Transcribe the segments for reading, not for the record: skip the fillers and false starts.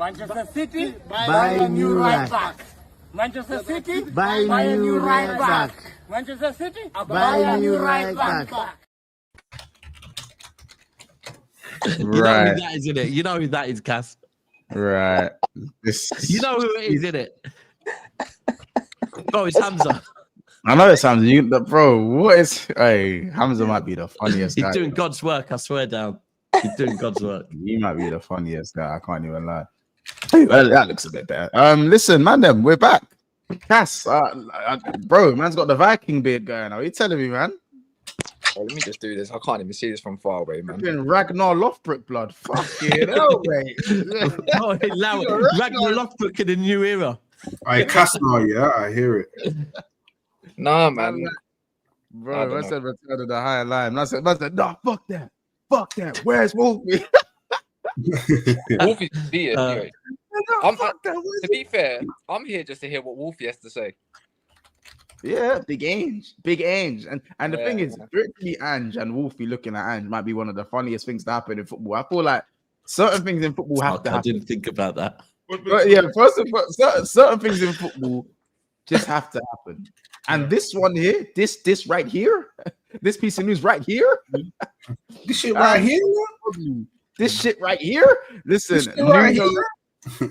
Manchester City, buy a new right back. Manchester City, buy a new right back. Manchester City, buy a new right back. You know who that is, isn't it? You know who that is, Cass. Right. You know who it is, isn't it? Oh, it's Hamza. I know it's Hamza. Bro, what is... Hey, Hamza might be the funniest guy. He's doing God's work, I swear down. He's doing God's work. He might be the funniest guy. I can't even lie. Well, that looks a bit better. Listen, man, them, we're back. Cass, bro, man's got the Viking beard going. Are you telling me, man? Oh, let me just do this. I can't even see this from far away, man. Ragnar Lothbrok blood. Fucking hell, mate. Ragnar Lothbrok in a new era. I cast now, yeah, I hear it. Nah, man. Bro, I said return to the higher line. I said, no, fuck that. Fuck that. Where's Wolfie? Wolfie's beard, anyway. To be fair, I'm here just to hear what Wolfie has to say. Yeah, big Ange. And the thing is, strictly Ange and Wolfie looking at Ange might be one of the funniest things to happen in football. I feel like certain things in football have to happen. I didn't think about that. But yeah, first of all, certain things in football just have to happen. And this one here, this right here, this piece of news right here, this shit right here, this shit right here. Listen,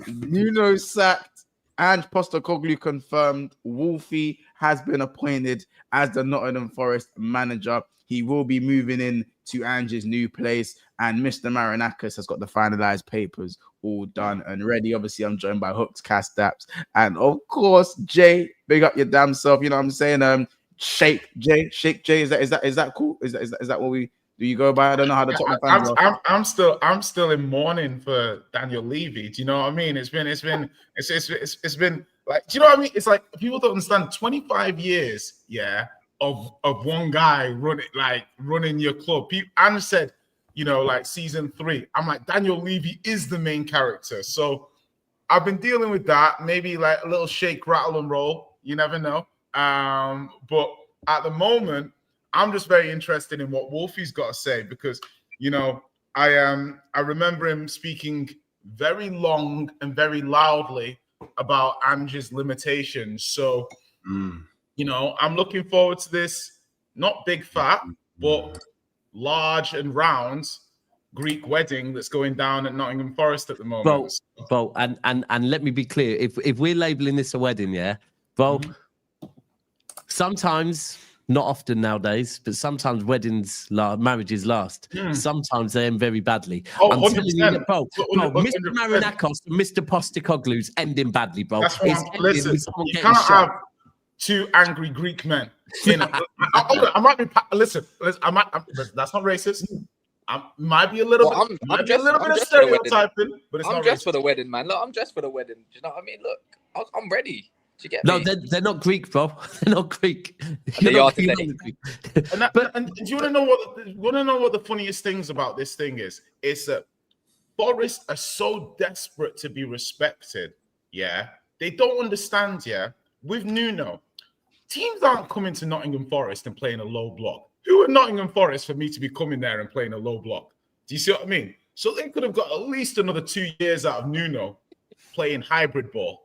Nuno sacked. And Postecoglou confirmed Wolfie has been appointed as the Nottingham Forest manager. He will be moving in to Ange's new place, and Mr. Marinakis has got the finalized papers all done and ready. Obviously, I'm joined by Hooks, Cass Daps, and of course, Jay. Big up your damn self. You know what I'm saying? Shake Jay. Is that cool? Is that what we do? You go by? I don't know how the Tottenham fans are. I'm still in mourning for Daniel Levy. Do you know what I mean? It's been like, do you know what I mean? It's like people don't understand 25 years, of one guy running your club. Ange said, like season 3. I'm like, Daniel Levy is the main character. So I've been dealing with that. Maybe like a little shake, rattle, and roll. You never know. But at the moment, I'm just very interested in what Wolfie's got to say because, I remember him speaking very long and very loudly about Ange's limitations. So, I'm looking forward to this, not big fat, but large and round Greek wedding that's going down at Nottingham Forest at the moment. Bo, and let me be clear, if we're labeling this a wedding, Bo, sometimes, not often nowadays, but sometimes marriages last. Sometimes they end very badly. I'm telling you, bro, Mr. Marinakis and Mr. Postecoglou's ending badly, bro. Listen, you can't have two angry Greek men. I might be. Listen. That's not racist. I might be a little bit. I'm a little bit of stereotyping, but it's not. I'm dressed for the wedding, man. Look, I'm dressed for the wedding. Do you know what I mean? Look, I'm ready. No, they're not Greek, bro. They're not Greek. They are today. And do you want to know what the funniest things about this thing is? It's that Forest are so desperate to be respected. Yeah, they don't understand. Yeah, with Nuno, teams aren't coming to Nottingham Forest and playing a low block. Who are Nottingham Forest for me to be coming there and playing a low block? Do you see what I mean? So they could have got at least another 2 years out of Nuno playing hybrid ball.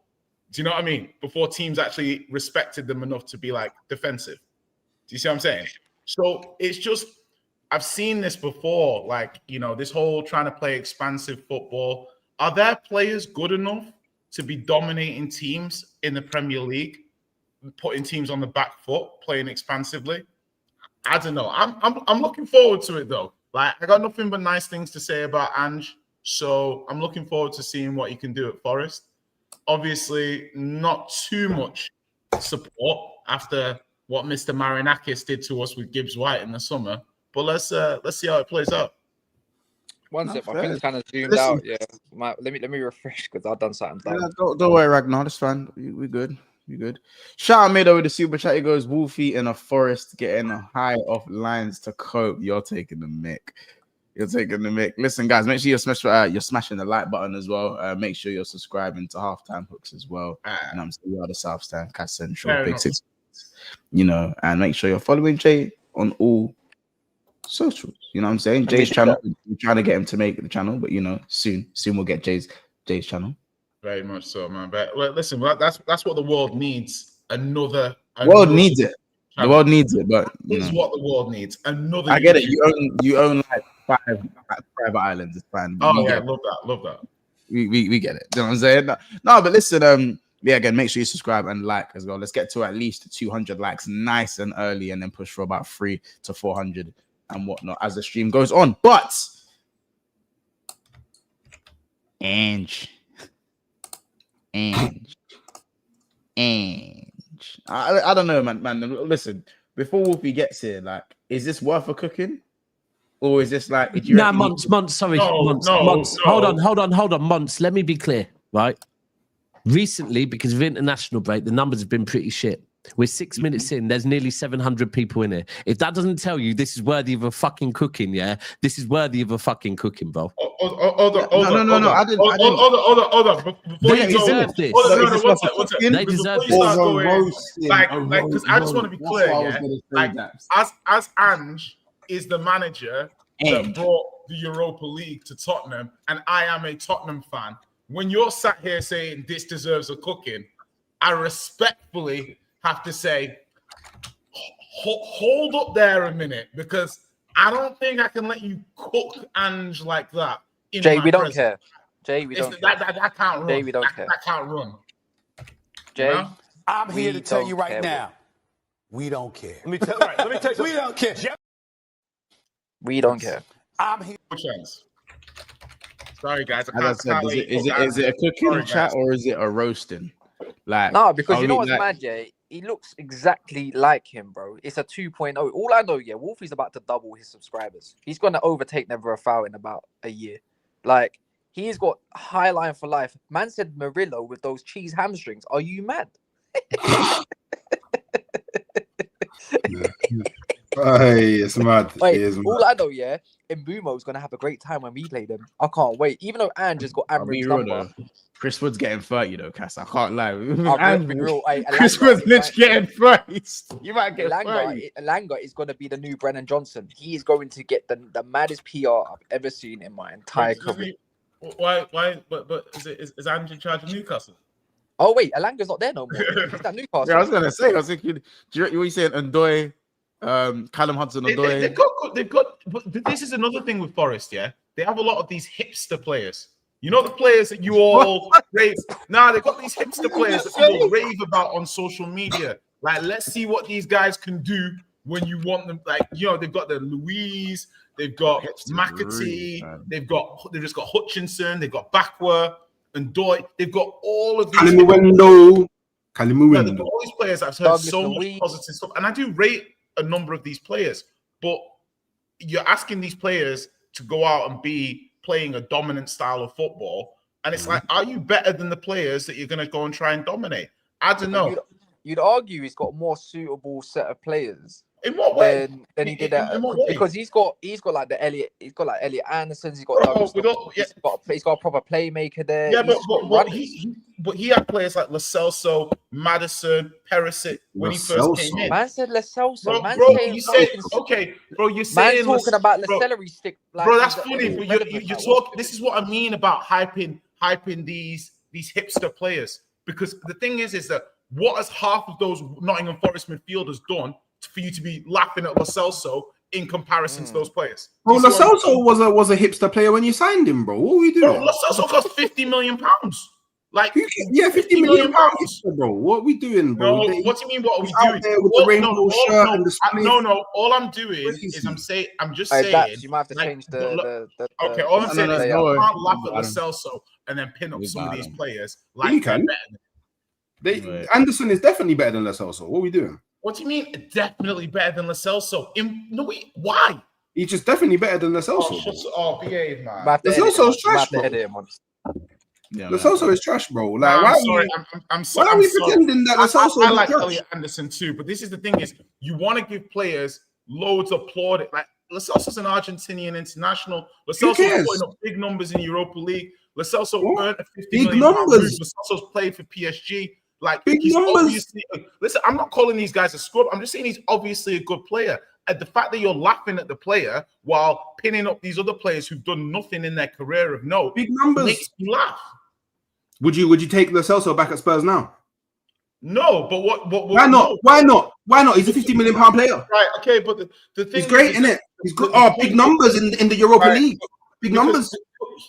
Do you know what I mean? Before teams actually respected them enough to be like defensive. Do you see what I'm saying? So it's just, I've seen this before, like, this whole trying to play expansive football. Are there players good enough to be dominating teams in the Premier League, putting teams on the back foot, playing expansively? I don't know. I'm looking forward to it though. Like, I got nothing but nice things to say about Ange. So I'm looking forward to seeing what he can do at Forest. Obviously, not too much support after what Mr. Marinakis did to us with Gibbs White in the summer. But let's see how it plays out. One sec, my thing's kind of zoomed out. Yeah, let me refresh because I've done something. Yeah, don't worry, Ragnar. That's fine. We good. You good? Shout out made over the super chat. He goes, Wolfie in a Forest getting a high off lines to cope. You're taking the mic. Listen, guys, make sure you're smashing the like button as well. Make sure you're subscribing to Halftime Hooks as well. And I'm still the South Stand, Cass Central, Big Six. And make sure you're following Jay on all socials. You know what I'm saying? Jay's channel. We're trying to get him to make the channel, but soon we'll get Jay's channel. Very much so, man. But well, listen, that's what the world needs. Another world needs it. The world needs it, but is what the world needs. Another. I get it. You own like 5 private islands. It's fine. Oh yeah, love that. We get it. You know what I'm saying? No, but listen, yeah, again, make sure you subscribe and like as well. Let's get to at least 200 likes nice and early, and then push for about 300 to 400 and whatnot as the stream goes on. But Ange. I don't know, man. Listen, before Wolfie gets here, like, is this worth a cooking? Or is this like months? Hold on, months. Let me be clear, right? Recently, because of international break, the numbers have been pretty shit. We're 6 minutes in, there's nearly 700 people in here. If that doesn't tell you this is worthy of a fucking cooking, yeah, this is worthy of a fucking cooking, bro. No. I didn't. Hold on. They deserve this. They deserve this. Like, because I just want to be clear, yeah. Like, as Ange is the manager that brought the Europa League to Tottenham, and I am a Tottenham fan. When you're sat here saying this deserves a cooking, I respectfully have to say, hold up there a minute, because I don't think I can let you cook Ange like that. Jay, we don't care. Jay, we don't care. That can't run. Jay, we don't care. That can't run. Jay, you know? I'm here to tell you right now, we don't care. Let me tell you, we don't care. We don't care. I'm here. Sorry, guys. As I said, is it a cooking chat or is it a roasting? Like, no, because you know what's mad, Jay? He looks exactly like him, bro. It's a 2.0. All I know, yeah, Wolfie's about to double his subscribers. He's going to overtake Never a Foul in about a year. Like, he's got high line for life. Man said Murillo with those cheese hamstrings. Are you mad? Hey, it's mad. Wait, all I know, yeah, Mbumo's going to have a great time when we play them. I can't wait. Even though Ange has got Amrin's number. Chris Wood's getting 30 though, Cass. I can't lie. Chris Wood's literally getting 30. You might get 30. Elanga is going to be the new Brennan Johnson. He is going to get the maddest PR I've ever seen in my entire career. Why? But is Ange in charge of Newcastle? Oh wait, Elanga's not there no more. He's at Newcastle. Yeah, I was thinking. Do you saying Ndoye, Callum Hudson-Odoi? They've got. But this is another thing with Forest. Yeah, they have a lot of these hipster players. You know the players that you all rave. They've got these hipster players that people rave about on social media. Like, let's see what these guys can do when you want them. Like, you know, they've got the Louise, they've got McAtee, they've just got Hutchinson, they've got Bakwa and Doy. They've got all of these. Kalimuendo. They've got all these players. I've heard so much positive stuff, and I do rate a number of these players. But you're asking these players to go out and be playing a dominant style of football, and it's like, are you better than the players that you're going to go and try and dominate? I don't know. You'd argue he's got more suitable set of players. In what way? Than he did because he's got like the Elliot. He's got like Elliot Anderson's. He's got he's got a proper playmaker there. Yeah, but he had players like Lo Celso, Maddison, Perisic when he first came in. Man said Lo Celso. Bro, you're saying talking about the celery stick. Like, bro, that's funny. But you talk. This is what I mean about hyping these hipster players. Because the thing is that what has half of those Nottingham Forest midfielders done for you to be laughing at Lo Celso in comparison to those players? Bro, Lo Celso was a hipster player when you signed him, bro. What are we doing? Bro, Lo Celso cost £50 million. Like, yeah, £50 million, bro. What are we doing, bro? No, what do you mean? What are we doing? There with the rainbow shirt and the all I'm doing is I'm just saying. You might have to change the. Okay, all I'm saying is you can't laugh at Lo Celso and then pin up some of these players like you can. Anderson is definitely better than Lo Celso. What are we doing? What do you mean definitely better than Lo Celso? Why? He's just definitely better than Lo Celso. Behave, man. Lo Celso's trash, bro. Lo Celso is trash, bro. Like, why are we pretending that Lo Celso I like Elliot Anderson too, but this is the thing: is you want to give players loads of plaudits. Like, Lo Celso's an Argentinian international. Lo Celso's putting up big numbers in Europa League. Lo Celso earned a £50 million. Lo Celso's played for PSG. Like, big he's numbers. Obviously, listen, I'm not calling these guys a scrub. I'm just saying he's obviously a good player. And the fact that you're laughing at the player while pinning up these other players who've done nothing in their career of note, big numbers, makes me laugh. Would you take Lo Celso back at Spurs now? No, but why not? No. Why not? Why not? He's a £50 million player. Right, okay, but the thing he's great, isn't it? He's good. Oh, big numbers in the Europa League. Big numbers.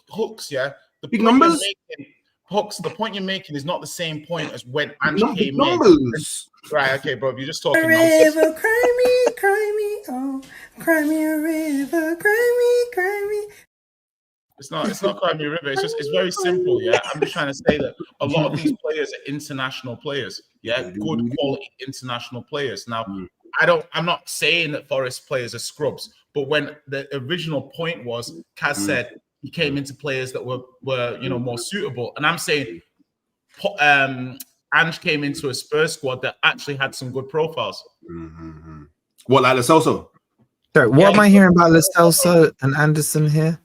Hooks, yeah. The big numbers. Hooks, the point you're making is not the same point as when Ange came numbers. in. Right, okay, bro. You're just talking nonsense. River, cry me, oh, cry me a river, cry me. It's not cry me a river. It's very simple, yeah. I'm just trying to say that a lot of these players are international players, yeah, good quality international players. Now, I'm not saying that Forest players are scrubs, but when the original point was, Kaz said he came into players that were more suitable, and I'm saying Ange came into a Spurs squad that actually had some good profiles. What, like Lo Celso? Sorry, what am I hearing about Lo Celso and Anderson here?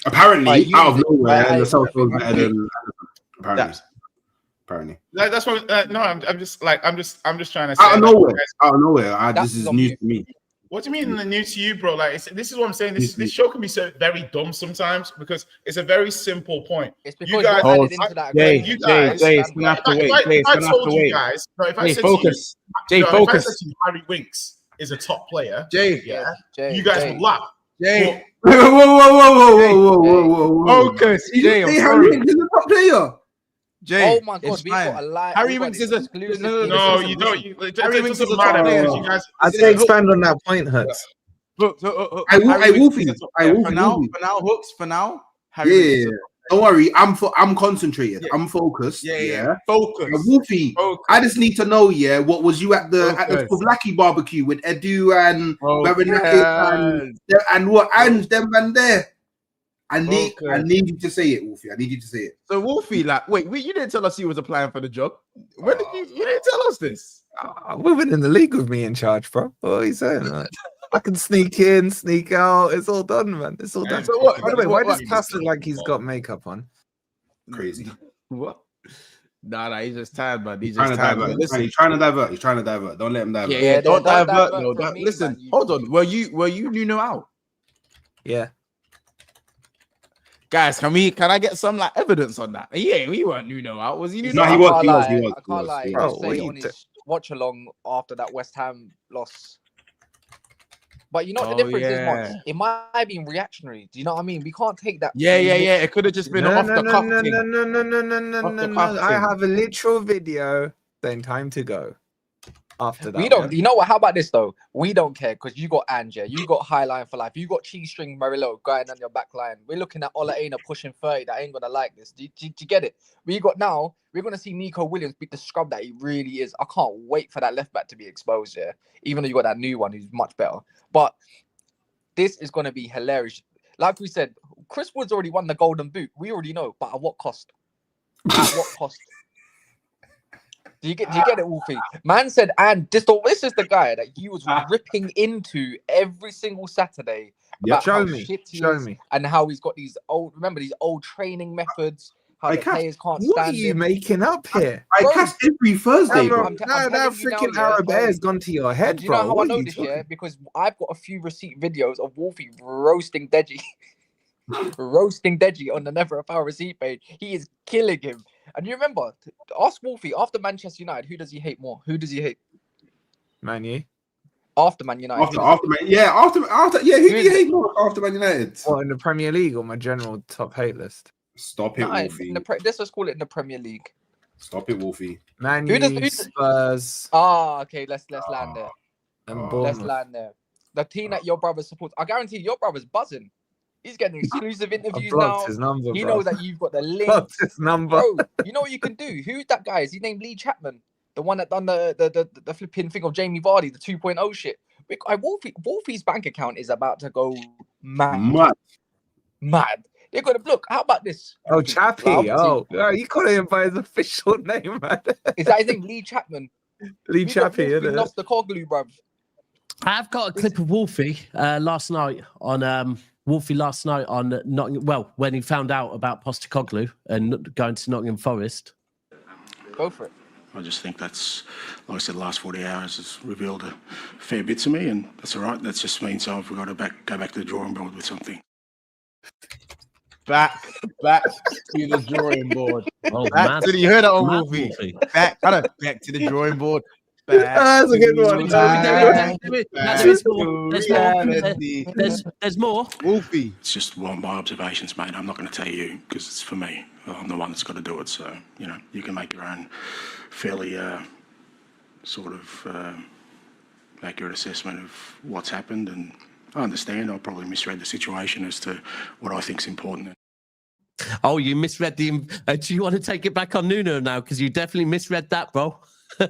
Apparently, out of nowhere, Lo Celso is better than Anderson. Apparently. That's what. No, I'm just trying to say. Out of nowhere. This is news to me. What do you mean new to you, bro? Like, this is what I'm saying. This show can be so very dumb sometimes because it's a very simple point. It's because you guys added into that. Jay, it's gonna have to wait. If I told you guys, if I said focus. to you, if I said to you, Harry Winks is a top player, Jay, you guys would laugh. Jay, whoa. Focus. Harry Winks is a top player. Jay, oh my God, we got a lie. Harry Winks is a no, you don't. Harry Winks is a top player. I'd say expand on that point, Hurts. I will. For now, Hooks. For now, Harry. Don't worry, I'm concentrated. Yeah. I'm focused. Yeah. Focus. Wolfie, I just need to know, what was you at the Pavlaki barbecue with Edu and and what Ange them and there? I need you to say it, Wolfie. I need you to say it. So Wolfie, wait, you didn't tell us he was applying for the job. When did you didn't tell us this? Women in the league with me in charge, bro. What are you saying? I can sneak in, sneak out. It's all done, man. It's all done. So what? By the way, why does Cass look like he's got makeup on? Crazy. What? Nah, he's just tired, man. He's just tired. He's trying to divert. He's trying to divert. Don't let him divert. Yeah, don't divert. No, listen, hold on. Were you Nuno out? Yeah. Guys, can I get some evidence on that? Yeah, we weren't Nuno out. Was he Nuno? No, he was. I can't lie. Say on his watch along after that West Ham loss. But you know what the difference is, Mark? It might have been reactionary. Do you know what I mean? We can't take that. Yeah. It could have just been off the cuff thing. No. I have a literal video saying time to go. After that, we don't. You know what? How about this though? We don't care because you got Ange, you got High Line for life, you got Cheese String Marillo going on your back line. We're looking at Ola Aina pushing 30. That ain't gonna like this. Do you get it? We're gonna see Nico Williams beat the scrub that he really is. I can't wait for that left back to be exposed. Yeah, even though you got that new one who's much better. But this is gonna be hilarious. Like we said, Chris Wood's already won the Golden Boot. We already know, but at what cost? At what cost? Do you get it, Wolfie? Man said, and this is the guy that he was ripping into every single Saturday. Show me. And how he's got these old training methods. How the players can't stand. What are you making up here? I cast every Thursday, bro. That freaking Arab air has gone to your head, bro. You know how I know this, because I've got a few receipt videos of Wolfie roasting Deji. Roasting Deji on the Never a Foul receipt page. He is killing him. And you remember, ask Wolfie, after Manchester United, who does he hate more? Who does he hate? Man U. After Man United. After Man who do you hate more after Man United? What, in the Premier League or my general top hate list? Stop it, Wolfie. Let's just call it in the Premier League. Stop it, Wolfie. Man U, Spurs. Okay, let's land there. Let's land there. The team that your brother supports. I guarantee your brother's buzzing. He's getting exclusive interviews now. His number, he knows that you've got the link. Blocked his number. Bro, you know what you can do? Who's that guy? Is he named Lee Chapman? The one that done the flipping thing of Jamie Vardy, the 2.0 shit. Wolfie's bank account is about to go mad. They're gonna look. How about this? Oh, Chappie. You call him by his official name, man. Is that his name? Lee Chapman. Lee Chappie, isn't it? Lost the Postecoglou, bruv. I've got a clip of Wolfie last night on Nottingham. Well, when he found out about Postecoglou and going to Nottingham Forest. Go for it. I just think that's, like I said, the last 40 hours has revealed a fair bit to me, and that's all right. That just means I've got to go back to the drawing board with something. back to the drawing board. Oh, Back to the, you heard that old movie. Back to the drawing board. That's a good one. There's more. Wolfie. It's just one of my observations, mate. I'm not going to tell you because it's for me. I'm the one that's got to do it. So, you know, you can make your own fairly sort of accurate assessment of what's happened. And I understand I probably misread the situation as to what I think is important. Oh, you misread the. Do you want to take it back on Nuno now? Because you definitely misread that, bro.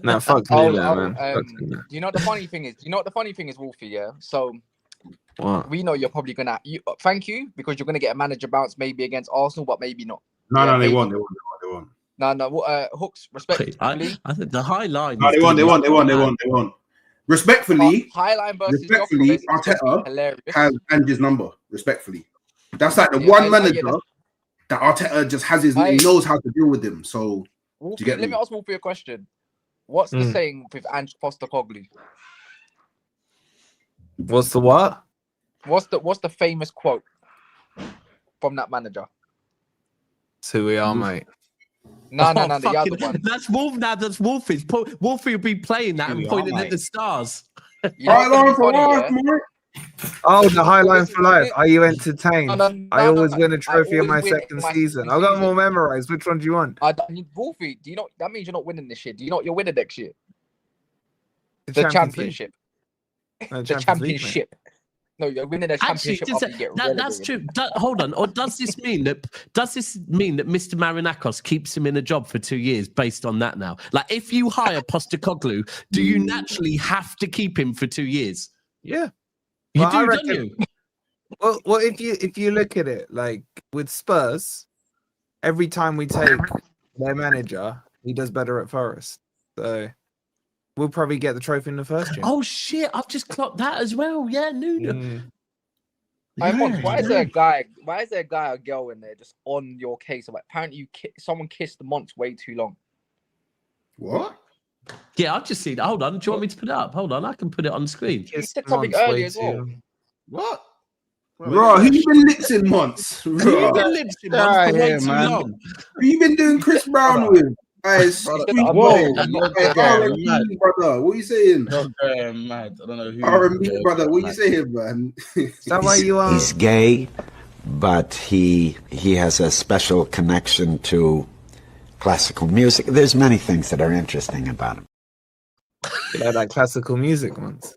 No, fuck Nuno, man. You know what the funny thing is? Wolfie? Yeah. So what? we know you're probably gonna. Thank you, because you're gonna get a manager bounce maybe against Arsenal, but maybe not. No, they won't. No. Hooks, respectfully. I think the high line. No, they won't. Respectfully, Highline versus Arteta has Ange's number. Respectfully, that's like the one manager that Arteta just has he knows how to deal with him. So, Wolfie, let me ask Wolfie a question. What's the saying with Ange Postecoglou? What's the what? What's the famous quote from that manager? It's who we are, mate. No, the other one. That's Wolf. Now that's Wolfie's. Wolfie will be playing that and pointing at the stars. Oh, the high line for life. Are you entertained? I always win a trophy in my second season. I've got more memorized. Which one do you want? Wolfie, do you know that means you're not winning this year? Do you know what you're winning next year? The championship. No, the championship. No, you're winning a championship. That's true. Hold on. Or does this mean that Mr. Marinakos keeps him in a job for 2 years based on that now? Like, if you hire Postecoglou, do you naturally have to keep him for 2 years? Yeah. You do, don't you? Well, if you look at it, like with Spurs, every time we take their manager, he does better at Forest. So we'll probably get the trophy in the first year. Oh shit! I've just clocked that as well. Yeah, Nuno. Why is there a guy or girl in there just on your case? Like, apparently someone kissed the Monts way too long. What? Yeah, I've just seen it. Hold on. Do you want me to put it up? Hold on, I can put it on the screen. You said something earlier as well. What? Bro, who you been lipsing months? Who you been lipsing months for way too long? Who you been doing Chris Brown with? Guys, brother, what are you saying? Mad. I don't know who. R&B, brother, what are you saying, man? Is that why you are? He's gay, but he has a special connection to classical music. There's many things that are interesting about him. You know, like classical music ones.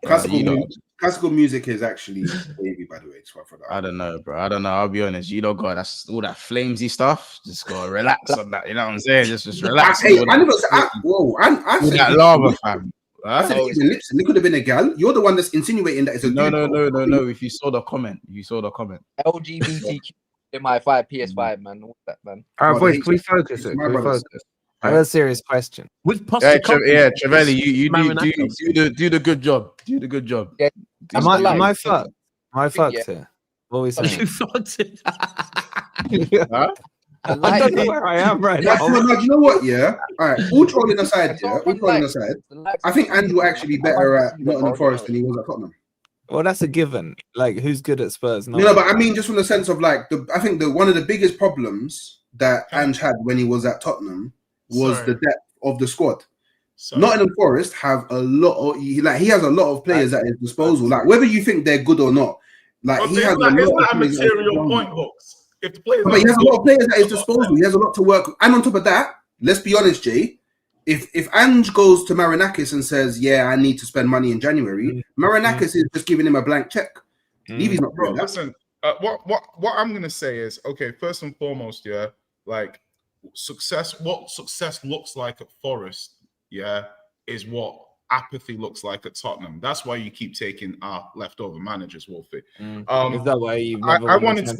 Classical music is actually baby, by the way. I don't know, bro. I don't know. I'll be honest. You don't got that's all that flamesy stuff. Just gotta relax on that. You know what I'm saying? Just relax. I said that lava, fam. I said it could have been a gal. You're the one that's insinuating that it's a no. If you saw the comment, LGBTQ in my PS5, man. What's that, man? All right, boys, can we focus it? I have a serious question. With Trevelli, you do the good job. Do the good job. Yeah. Am I fucked? Am I fucked here? What are we saying? You fucked it. Huh? I don't know where I am right now. You know what? Yeah. All right. All trolling aside, I think Ange will actually be better at Nottingham Forest than he was at Tottenham. Well, that's a given. Like, who's good at Spurs? No, but I mean, just from the sense of like, I think one of the biggest problems that Ange had when he was at Tottenham was the depth of the squad. Nottingham Forest have a lot of he has a lot of players at his disposal. Like, whether you think they're good or not, like he has a lot of material point, Hooks. If the players, but he has a lot of players at his disposal. He has a lot to work. And on top of that, let's be honest, Jay. If Ange goes to Marinakis and says, "Yeah, I need to spend money in January," Marinakis is just giving him a blank check. Levy's not doing that. Listen, what I'm gonna say is, okay, first and foremost, yeah, like success. What success looks like at Forest, yeah, is what apathy looks like at Tottenham. That's why you keep taking our leftover managers, Wolfie. Is that why you? I wanted to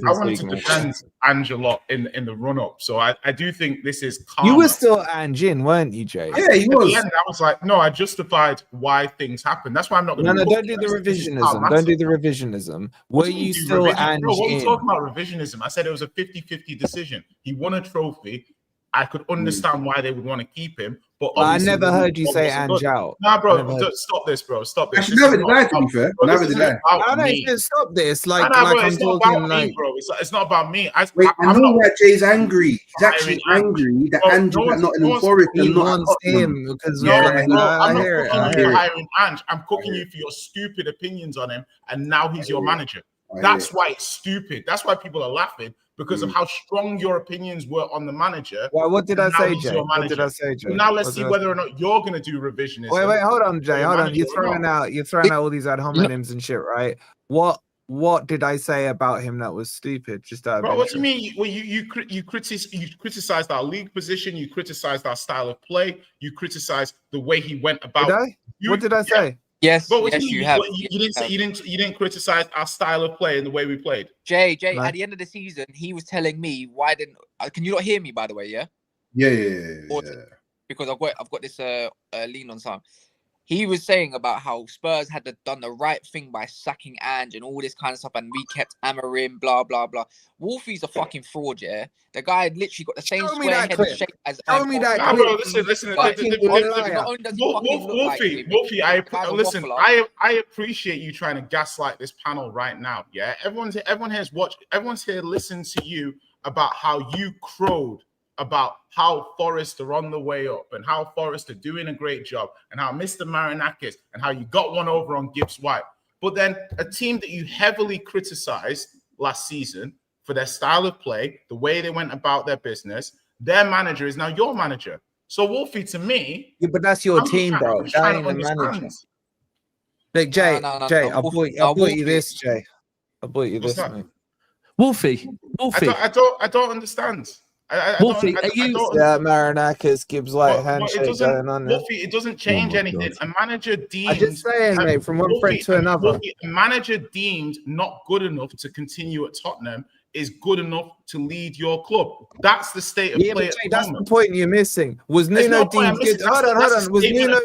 defend Ange a lot in the run up. So I do think this is calm. You were still Ange in, weren't you, Jay? Yeah, he was. At the end, I was like, no, I justified why things happen. That's why I'm not going to. No, don't do the revisionism. Don't do the revisionism. Were you still Ange in? What are you talking about revisionism? I said it was a 50-50 decision. He won a trophy. I could understand why they would want to keep him, but I never heard you say Ange out. Nah, bro, stop this, bro. Stop this. Actually, never did I, to be fair. Never did I. I don't stop this. Like I'm talking like, bro. It's not about me. I know why Jay's angry. He's actually angry that Ange is not in Forest and not wants him because I'm not cooking you for hiring Ange. I'm cooking you for your stupid opinions on him, and now he's your manager. That's why it's stupid. That's why people are laughing because of how strong your opinions were on the manager. Well, what did I say, Jay? What did I say, Jay? Now let's see whether or not you're going to do revisionism. Wait, hold on, Jay. Hold on. You're throwing out all these ad hominems and shit, right? What did I say about him that was stupid? Just out of Bro, what do you mean? Well, you criticized our league position. You criticized our style of play. You criticized the way he went about. Did I? What did I say? Yes, but yes, you have. You didn't criticize our style of play and the way we played. Jay, no. At the end of the season, he was telling me why didn't. Can you not hear me? By the way, yeah. Yeah. Because I've got this lean on something. He was saying about how Spurs had done the right thing by sacking Ange and all this kind of stuff, and we kept Amorim, blah blah blah. Wolfie's a fucking fraud, yeah. The guy had literally got the same square head shape as. Tell me that. Bro, listen. Wolfie, I appreciate you trying to gaslight this panel right now. Yeah, everyone here listened to you about how you crowed about how Forest are on the way up and how Forest are doing a great job and how Mr. Marinakis and how you got one over on Gibbs White. But then a team that you heavily criticized last season for their style of play, the way they went about their business, their manager is now your manager. So Wolfie, to me... Yeah, but that's your team, bro. That ain't the manager. Look, Jay, Jay, I bought you this, Jay. I bought you this, mate. Wolfie. I don't understand. Wolfie, are you? Marinakis, Gibbs White handshake going on. Wolfie, it doesn't change anything. A manager deemed. I'm just saying, mate, from one friend to another. Wolfie, a manager deemed not good enough to continue at Tottenham is good enough to lead your club. That's the state of play. That's the point you're missing. Was Nuno deemed good? Hold on. Was Nuno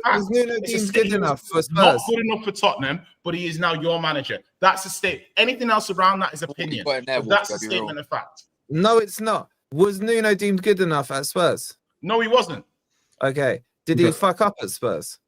deemed good enough for Spurs? Not good enough for Tottenham, but he is now your manager. That's a state. Anything else around that is opinion. That's a statement of fact. No, it's not. Was Nuno deemed good enough at Spurs? No, he wasn't. Okay. Did he fuck up at Spurs?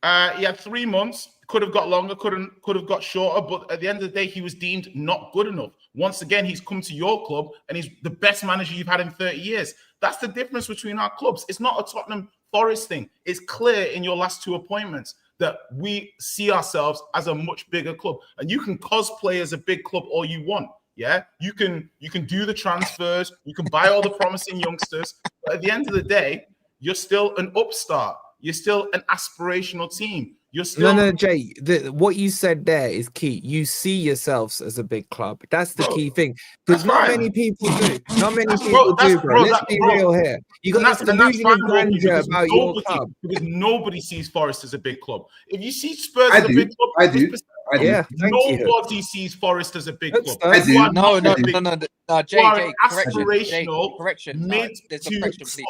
He had 3 months. Could have got longer. Could have got shorter. But at the end of the day, he was deemed not good enough. Once again, he's come to your club and he's the best manager you've had in 30 years. That's the difference between our clubs. It's not a Tottenham Forest thing. It's clear in your last 2 appointments that we see ourselves as a much bigger club. And you can cosplay as a big club all you want. Yeah, you can do the transfers, you can buy all the promising youngsters, but at the end of the day, you're still an upstart. You're still an aspirational team. You're still no, Jay. What you said there is key. You see yourselves as a big club. That's the key thing. Because not many people do. Not many people do, bro. Let's be real here. You got this delusion of grandeur about your club. Because nobody sees Forest as a big club. If you see Spurs as a big club, I do. Yeah, nobody sees Forest as a big club. No, Jay, aspirational correction. Mid to 16.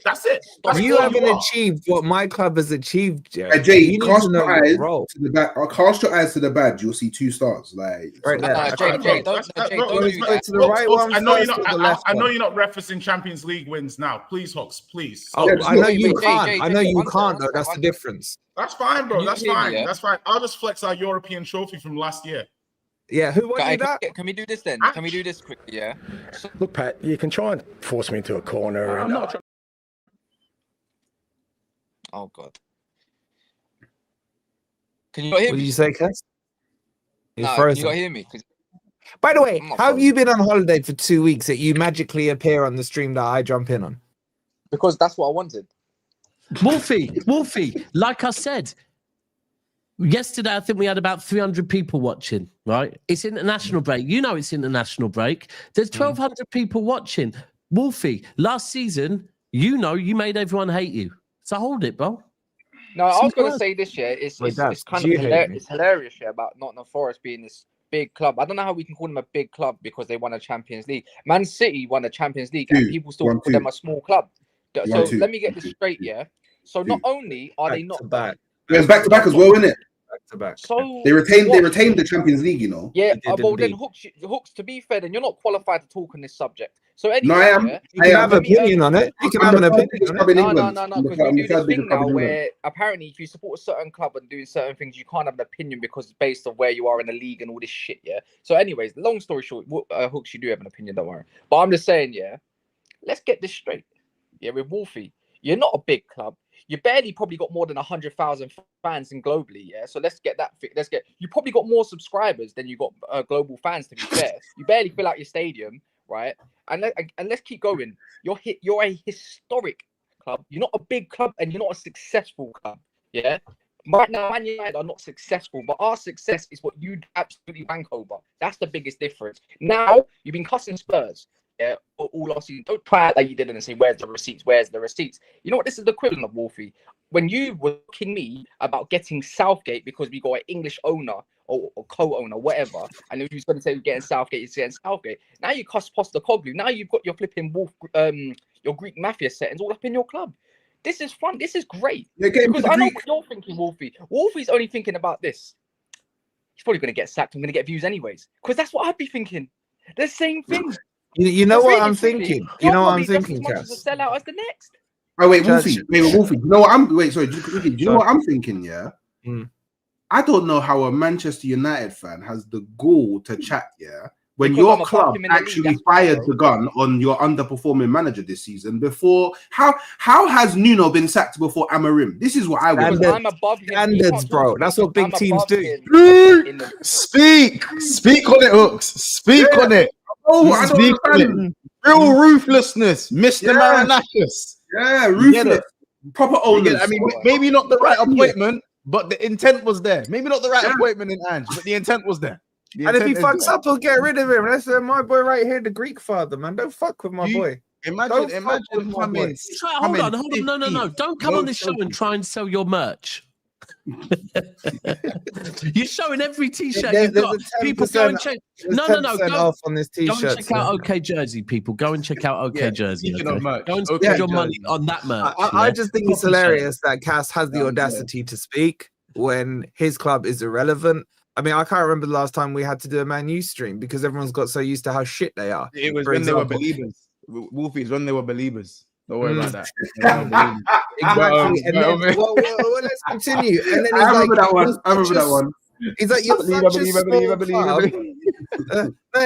That's it. You haven't achieved what my club has achieved, Jay. Jay, cast your eyes to the back. Cast your eyes to the badge. You'll see 2 stars. Like right now, Jay, don't do that. To the right one. I know you're not referencing Champions League wins now. Please, Hawks, please. Oh, I know you can't. I know you can't though. That's the difference. That's fine, bro. That's fine. That's fine. I'll just flex our European trophy from last year. Yeah, who won that? Can we do this then? Can we do this quickly? Yeah. Look, Pat, you can try and force me into a corner. I'm not. Oh God. Can you not hear me? What did you say, Cass? No, can you not hear me? By the way, how have you been on holiday for 2 weeks that you magically appear on the stream that I jump in on? Because that's what I wanted. Wolfie, like I said, yesterday I think we had about 300 people watching, right? It's international break. You know it's international break. There's 1,200 people watching. Wolfie, last season, you made everyone hate you. So hold it, bro. No, I was going to say this year. It's kind of hilarious here about Nottingham Forest being this big club. I don't know how we can call them a big club because they won a Champions League. Man City won the Champions League and people still call them a small club. So let me get this straight, yeah? So not only are they not back, it was back to back as well, isn't it? Back to back. So they retained the Champions League, you know. Yeah, well then Hooks, to be fair, then you're not qualified to talk on this subject. So anyway, No, I am. yeah, You can have an opinion on it. You can have an opinion on it. No. Because we do this thing now where apparently if you support a certain club and doing certain things, you can't have an opinion because it's based on where you are in the league and all this shit, yeah? So anyways, long story short, Hooks, you do have an opinion, don't worry. But I'm just saying, yeah, let's get this straight. Yeah, with Wolfie, you're not a big club. You barely probably got more than 100,000 fans in globally, yeah? So let's get that. You probably got more subscribers than you got global fans, to be fair. You barely fill out your stadium, right? And let's keep going. You're a historic club. You're not a big club and you're not a successful club. Yeah. Right now, Man United are not successful, but our success is what you absolutely rank over. That's the biggest difference. Now you've been cussing Spurs. Yeah, all last season. Don't try it like you didn't and say, "Where's the receipts? Where's the receipts?" You know what? This is the equivalent of Wolfie. When you were talking me about getting Southgate because we got an English owner or co-owner, whatever, and if you was going to say we're getting Southgate, it's getting Southgate. Now you cuss Postecoglou. Now you've got your flipping your Greek mafia settings all up in your club. This is fun. This is great. Because I know what you're thinking, Wolfie. Wolfie's only thinking about this. He's probably going to get sacked. I'm going to get views anyways. Because that's what I'd be thinking. The same thing. You know what I'm thinking? You know what I'm thinking, Cass? As a sellout as the next. Oh wait, Wolfie. Wolfie. You know what I'm? Wait, sorry. Do you know what I'm thinking? Yeah. I don't know how a Manchester United fan has the gall to chat. Yeah. When your club actually fired the gun on your underperforming manager this season before, how has Nuno been sacked before Amarim? This is what I would. I'm above him. Standards, bro. That's what big teams do. Speak on it, Hooks. Speak on it. Oh, I don't understand. Real ruthlessness, Mr. Marinakis. Yeah, ruthless. Proper owners. I mean, maybe not the right appointment, but the intent was there. Maybe not the right appointment in Ange, but the intent was there. And if he fucks up, we'll get rid of him. That's my boy right here, the Greek father, man. Don't fuck with my boy. Imagine coming. Hold on. No. Don't come on this show and try and sell your merch. You're showing every t-shirt you've got. People go and check. No. Off on this t-shirt. Go and check out OK Jersey, people. Go and check out OK Jersey. Okay? Go and spend your money on that merch. I just think it's hilarious that Cass has the audacity to speak when his club is irrelevant. I mean, I can't remember the last time we had to do a Man U stream because everyone's got so used to how shit they are. It was when they were believers. Wolfies when they were believers. Don't worry about that. Exactly. And then, well, let's continue. And then I remember that one. He's like, you're such a small club.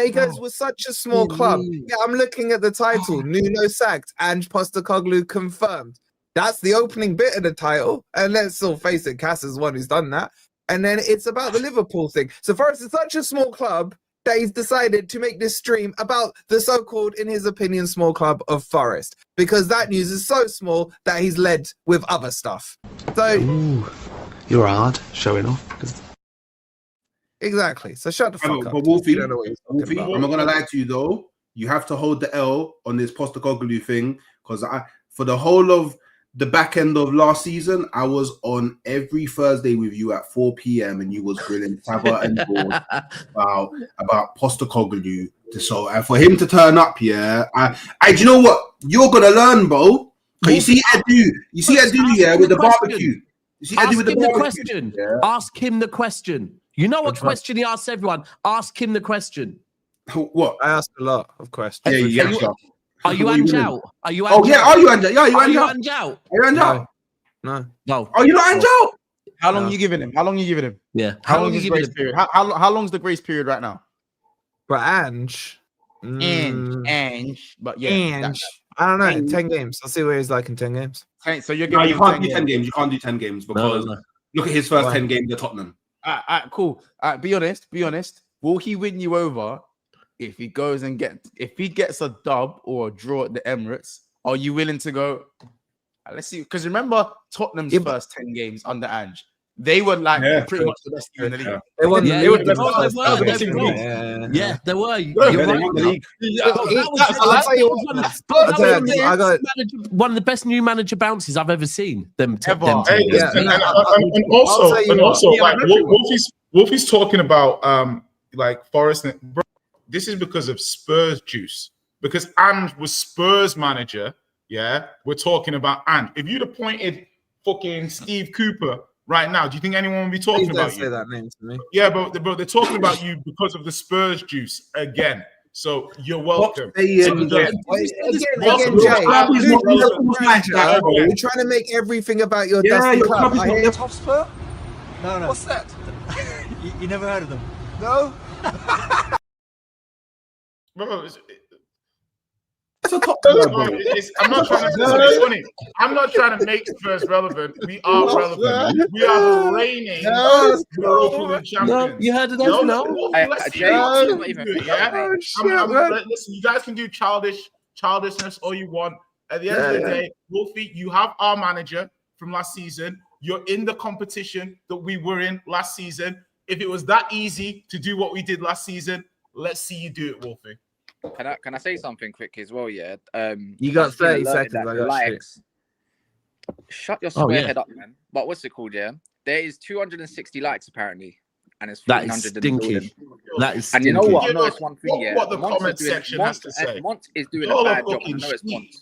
He goes, we're such a small club. Yeah, I'm looking at the title. Nuno sacked. Ange Postecoglou confirmed. That's the opening bit of the title. And let's all face it, Cass is one who's done that. And then it's about the Liverpool thing. So for us, it's such a small club that he's decided to make this stream about the so-called, in his opinion, small club of Forest. Because that news is so small that he's led with other stuff. So you're hard showing off. Exactly. So shut the fuck up. But Wolfie, I'm not gonna lie to you though. You have to hold the L on this Postecoglou thing because for the whole of the back end of last season, I was on every Thursday with you at 4 p.m. and you was grilling Tava and George about Postecoglou. So for him to turn up here, do you know what? You're gonna learn, bro. You see Edu, with the barbecue. You see Edu with the barbecue. Ask him the question. You know what question he asks everyone? Ask him the question. What? I ask a lot of questions. Yeah, you ask. Are you Ange out? Are you? Oh yeah, are you Ange? Yeah, are you Ange out? Are you Ange out? No. Are you not Ange out? How long are you giving him? Yeah. How long is the grace period? How long's the grace period right now? For Ange. Ange. But yeah. Ange. I don't know. 10 games. I'll see what he's like in 10 games. So you're giving you can't do 10 games. You can't do 10 games because look at his first 10 games at Tottenham. Cool. Be honest. Will he win you over if he goes and gets a dub or a draw at the Emirates? Are you willing to go? Let's see. Because remember Tottenham's first 10 games under Ange. They were like pretty much the best team in the league. They were the best. Yeah, they were. One of the best new manager bounces I've ever seen. Them and also, like Wolfie's talking about like Forest. Bro, this is because of Spurs juice. Because Ange was Spurs manager. Yeah, we're talking about Ange. If you'd appointed fucking Steve Cooper right now, do you think anyone would be talking about you? Say that name to me. Yeah, but they're talking about you because of the Spurs juice again. So you're welcome. Again, Jay, you're trying to make everything about your dusty club. Top Spur? No. What's that? you never heard of them? No? Bro, That's a top I'm not trying to be funny. I'm not trying to make Spurs relevant. We are relevant. We are the reigning Europa League champions. No, you heard of those? Listen, you guys can do childishness all you want. At the end of the day, Wolfie, you have our manager from last season. You're in the competition that we were in last season. If it was that easy to do what we did last season, let's see you do it, Wolfie. Can I say something quick as well? Yeah. You got 30 seconds. I got likes. Shut your square head up, man. But what's it called? Yeah, there is 260 likes apparently, and it's 300 in the building. That is and you know what? I know it's one thing. What the comment section has to say. Mont is doing a bad job. I know it's Mont.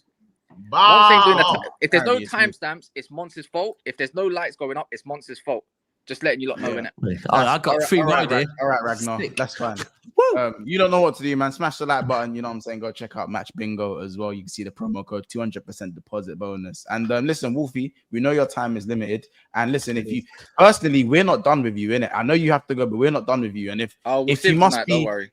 If there's no timestamps, it's Mont's fault. If there's no lights going up, it's Mont's fault. Just letting you lot know, innit? I got free ride here. All right, Ragnar, that's fine. You don't know what to do, man. Smash the like button. You know what I'm saying? Go check out Match Bingo as well. You can see the promo code 200% deposit bonus. And listen, Wolfie, we know your time is limited. And listen, if you personally, we're not done with you, innit? I know you have to go, but we're not done with you. And if you must be, don't worry.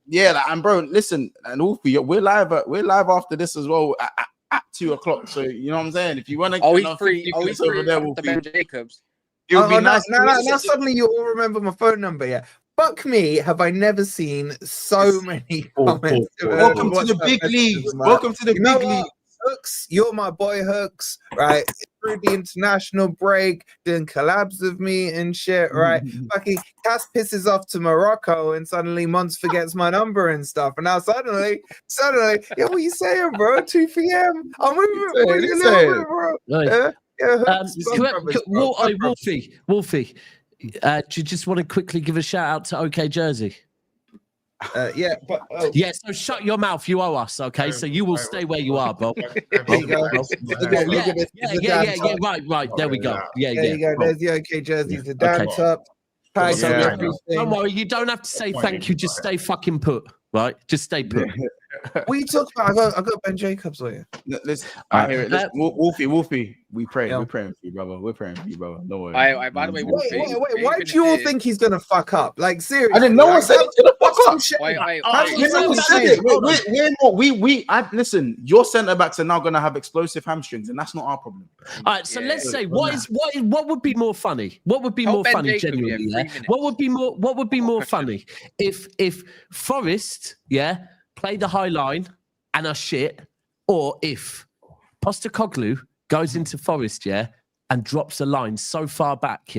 Yeah, and bro, listen, and Wolfie, we're live after this as well at 2 o'clock. So you know what I'm saying? If you want to, he's free. He's free over there, Wolfie. Jacobs. It would be nice. Now suddenly you all remember my phone number, yeah. Fuck me, have I never seen so many comments. Welcome to the big league. Welcome to the big league. Hooks, you're my boy Hooks, right? Through the international break, doing collabs with me and shit, right? Fucking Cass pisses off to Morocco and suddenly Mons forgets my number and stuff. And now suddenly, yeah, what you saying, bro? 2 p.m. I'm moving, bro. Wolfie, do you just want to quickly give a shout out to OK Jersey? So shut your mouth. You owe us, okay? So you will stay where you are, bro. Right. There we go. There you go. There's the OK Jersey. The down top. Don't worry. You don't have to say thank you. Just stay fucking put. Right? Just stay put. What are you talking about? I got Ben Jacobs here. Listen, I hear it. Wolfie, we pray. We're praying for you, brother. We're praying for you, brother. No worries. By the way, Wolfie, wait. Why do you all think he's gonna fuck up? Like seriously, I didn't know one said he's gonna fuck up. Listen. Your centre backs are now gonna have explosive hamstrings, and that's not our problem. All right, so let's say what would be more funny? What would be more funny, genuinely? What would be more funny if Forest, play the high line and are shit, or if Postecoglou goes into Forest, and drops a line so far back,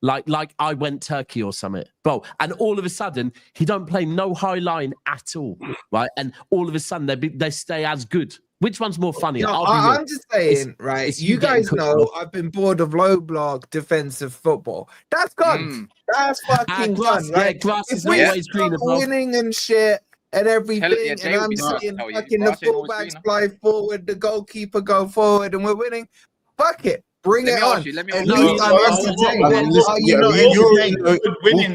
like I went Turkey or something, bro, and all of a sudden he don't play no high line at all, right? And all of a sudden they stay as good. Which one's more funny? I'm just saying, right? You guys know I've been bored of low block defensive football. That's gone. That's fucking gone, right? Grass is always greener, bro. Winning and shit. And everything, and I'm seeing fucking the fullbacks fly forward, the goalkeeper go forward, and we're winning. Fuck it, bring it on.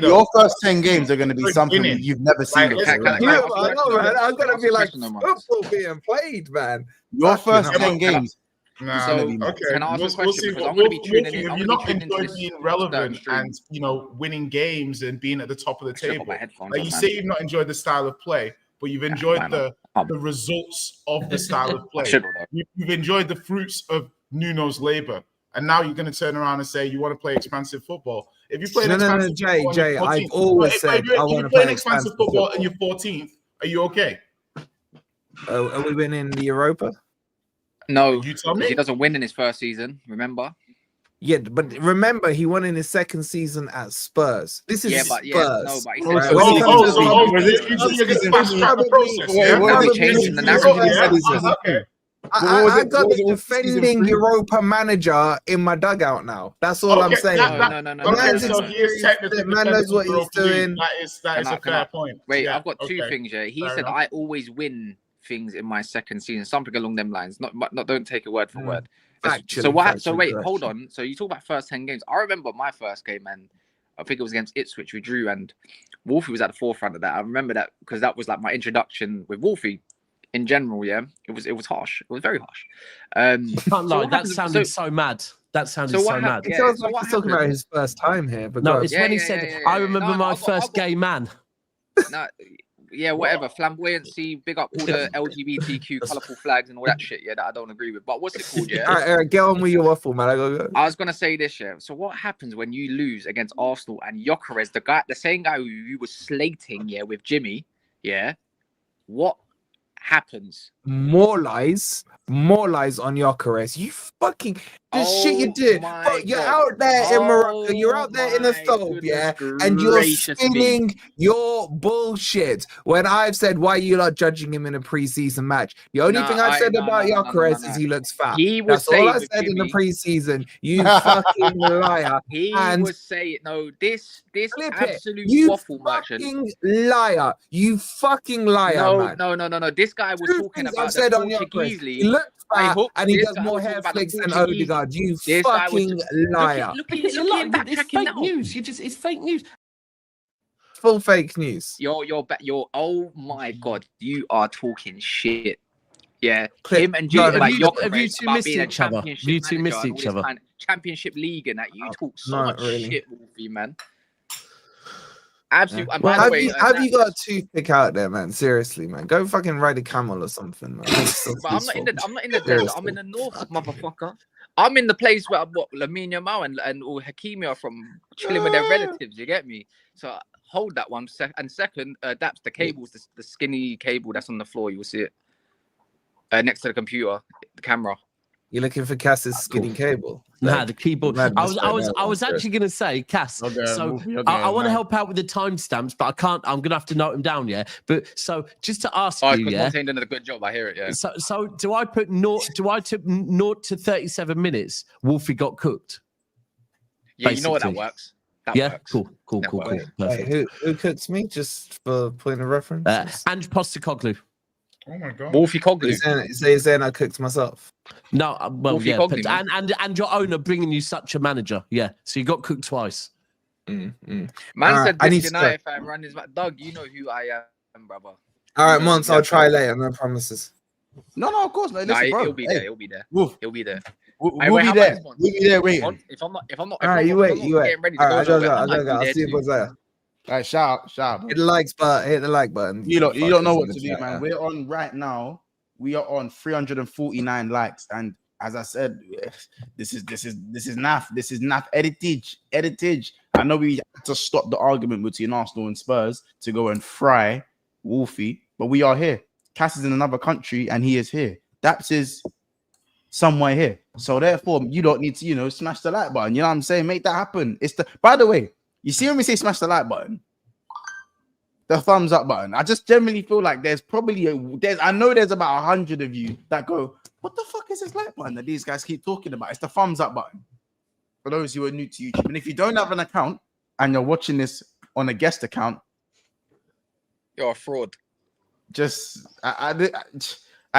Your first 10 games are going to be something you've never seen before. I'm going to be like football being played, man. Your first 10 games. Can I ask a question? Because I'm going to be tuning in. If you're not enjoying being relevant and winning games and being at the top of the table, like you say, you've not enjoyed the style of play, but you've enjoyed the results of the style of play. You've enjoyed the fruits of Nuno's labor, and now you're going to turn around and say you want to play expansive football. If you play Jay, I've always said I want to play expansive football and you're 14th, are you okay? Are we winning the Europa? No, he doesn't win in his first season, remember? Yeah, but remember, he won in his second season at Spurs. This is Spurs. I got the defending Europa manager in my dugout now. That's all I'm saying. No. Man knows what he's doing. That is a fair point. Wait, I've got two things here. He said, I always win things in my second season, something along them lines. Not don't take a word for word. So wait, hold on. So you talk about first 10 games. I remember my first game, and I think it was against Ipswich. We drew, and Wolfie was at the forefront of that. I remember that because that was like my introduction with Wolfie. In general, yeah, it was harsh. It was very harsh. Can't lie, that sounded so mad. That sounded so mad. It sounds like he's talking about his first time here. But no, it's when he said, "I remember my first gay man." No, yeah, whatever. Flamboyancy, big up all the LGBTQ colourful flags and all that shit. Yeah, that I don't agree with. But what's it called? Yeah. All right, get on with your waffle, man. I was gonna say this, yeah. So what happens when you lose against Arsenal and Gyökeres, the same guy who you were slating, yeah, with Jimmy, yeah? What happens? More lies on Gyökeres. You fucking shit you did. Bro, you're out there in Morocco, you're out there in a thobe, yeah, and you're spinning your bullshit. When I've said, why are you not judging him in a preseason match? The only thing I've said about Gyökeres is he looks fat. That's all I said in the preseason. You fucking liar. He was saying, no, this absolute waffle merchant. You fucking liar. You fucking liar, man. No. This guy was talking about I've said on Gyökeres. He looks fat and he does more hair flicks than Odegaard. You fucking liar. Look at it's fake news. It's fake news. Full fake news. You're oh my god, you are talking shit. Yeah. Him and Jim, have you two missed each other? You two missed each other. Championship league and that you talk so much shit, Wolfie, man. Absolutely. Yeah. Well, have you got a toothpick out there, man? Seriously, man. Go fucking ride a camel or something, man. But I'm not in the desert. I'm in the north, motherfucker. I'm in the place where Lamine Yamal and Hakimi are from, chilling with their relatives. You get me? So hold that one. And second, that's the cables, the skinny cable that's on the floor. You'll see it next to the computer, the camera. You're looking for Cass's skinny cable? Nah, the keyboard. I was actually going to say, Cass. Okay, so I want to help out with the timestamps, but I can't. I'm going to have to note them down, yeah. But so just to ask you, yeah. Martin did a good job. I hear it, yeah. So do I put 0 to 37 minutes? Wolfie got cooked. Yeah, basically. You know what that works. That works. Cool. Wait, who cooks me? Just for point of reference. Ange Postecoglou. Oh my god. Wolfie Coglou. He's saying I cooked myself. No, well, yeah, and your owner bringing you such a manager, yeah. So you got cooked twice. Man said this United fan run his back. Doug, you know who I am, brother. All right, Mons, I'll try later. No promises. No, of course not. Listen, bro. He'll be there. He'll be there. He'll be there. We'll be there. We'll be there waiting. If I'm not. All right, you wait. I'll see you boys there. All right, shout out. Hit the like button. You don't know what to do, man. We're on right now. We are on 349 likes, and as I said, this is naff. This is naff editage. I know we had to stop the argument between Arsenal and Spurs to go and fry Wolfie, but we are here. Cass is in another country, and he is here. Daps is somewhere here. So therefore, you don't need to, smash the like button. You know what I'm saying? Make that happen. By the way, you see when we say smash the like button, the thumbs up button. I just generally feel like there's I know there's about 100 of you that go, what the fuck is this like button that these guys keep talking about? It's the thumbs up button. For those who are new to YouTube. And if you don't have an account and you're watching this on a guest account, you're a fraud. Just at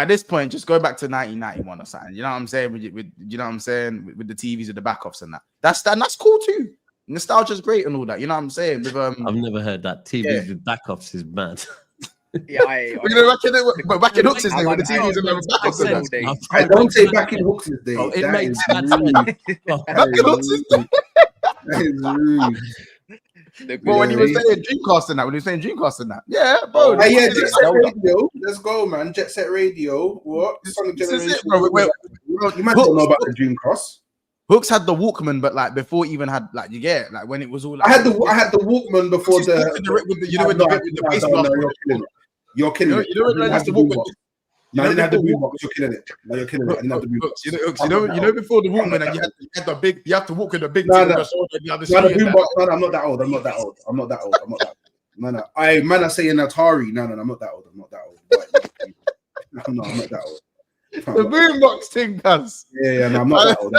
this point, just go back to 1991 or something. You know what I'm saying? With you know what I'm saying? With the TVs with the backoffs and that. That's cool too. Nostalgia's great and all that. You know what I'm saying? With I've never heard that. TVs with backoffs is mad. Yeah, back in Hooks' day when the TVs and the backups. I don't say back in Hooks' day. It makes sense. Back in Hooks' day. That is rude. Well, when he was saying Dreamcast and that, yeah, bro. Yeah, Jet Set Radio. Let's go, man. Jet Set Radio. What? This generation. You might not know about the Dreamcast. Hooks had the Walkman, but like before even had like you get like when it was all. Like, I had the Walkman before the bass. You're killing it. You know that's the Walkman. No, I didn't have the boombox. You're killing it. No, you're killing it. I didn't have the boombox. You know before the Walkman, and you had the big. You have to walk with the big. No, the boombox. No, I'm not that old. No. Man, I say an Atari. No, I'm not that old. I'm not that old. The boombox thing does. Yeah. No, I'm not that old.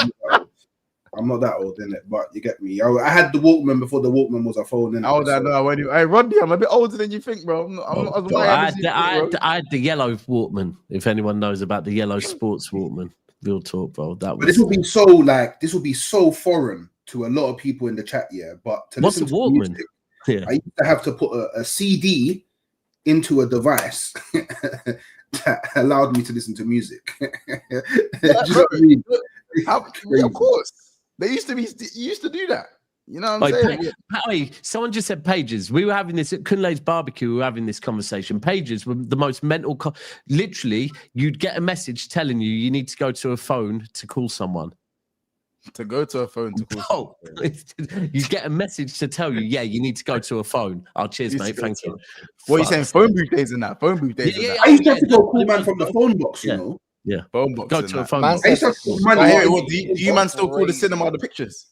I'm not that old, innit? But you get me. I had the Walkman before the Walkman was a phone. Hey, Rodney, I'm a bit older than you think, bro. I had the yellow Walkman. If anyone knows about the yellow sports Walkman, real talk, bro. This would be so foreign to a lot of people in the chat, yeah, but to What's listen the to Walkman? music, Yeah. I used to have to put a CD into a device that allowed me to listen to music. Do you know what I mean? Of course. They used to do that. You know what I'm saying? Someone just said pages. We were having this at Kunle's barbecue. We were having this conversation. Pages were the most mental. Literally, you'd get a message telling you need to go to a phone to call someone. To go to a phone to call someone. You get a message to tell you, yeah, you need to go to a phone. Oh, cheers, mate. Thank you. What are you saying? Phone booth days and that. Phone booth days. Yeah, I used to have to go call man from the phone box, you know. Yeah. Phone box. Go to a phone box. Do you man still call the cinema the pictures?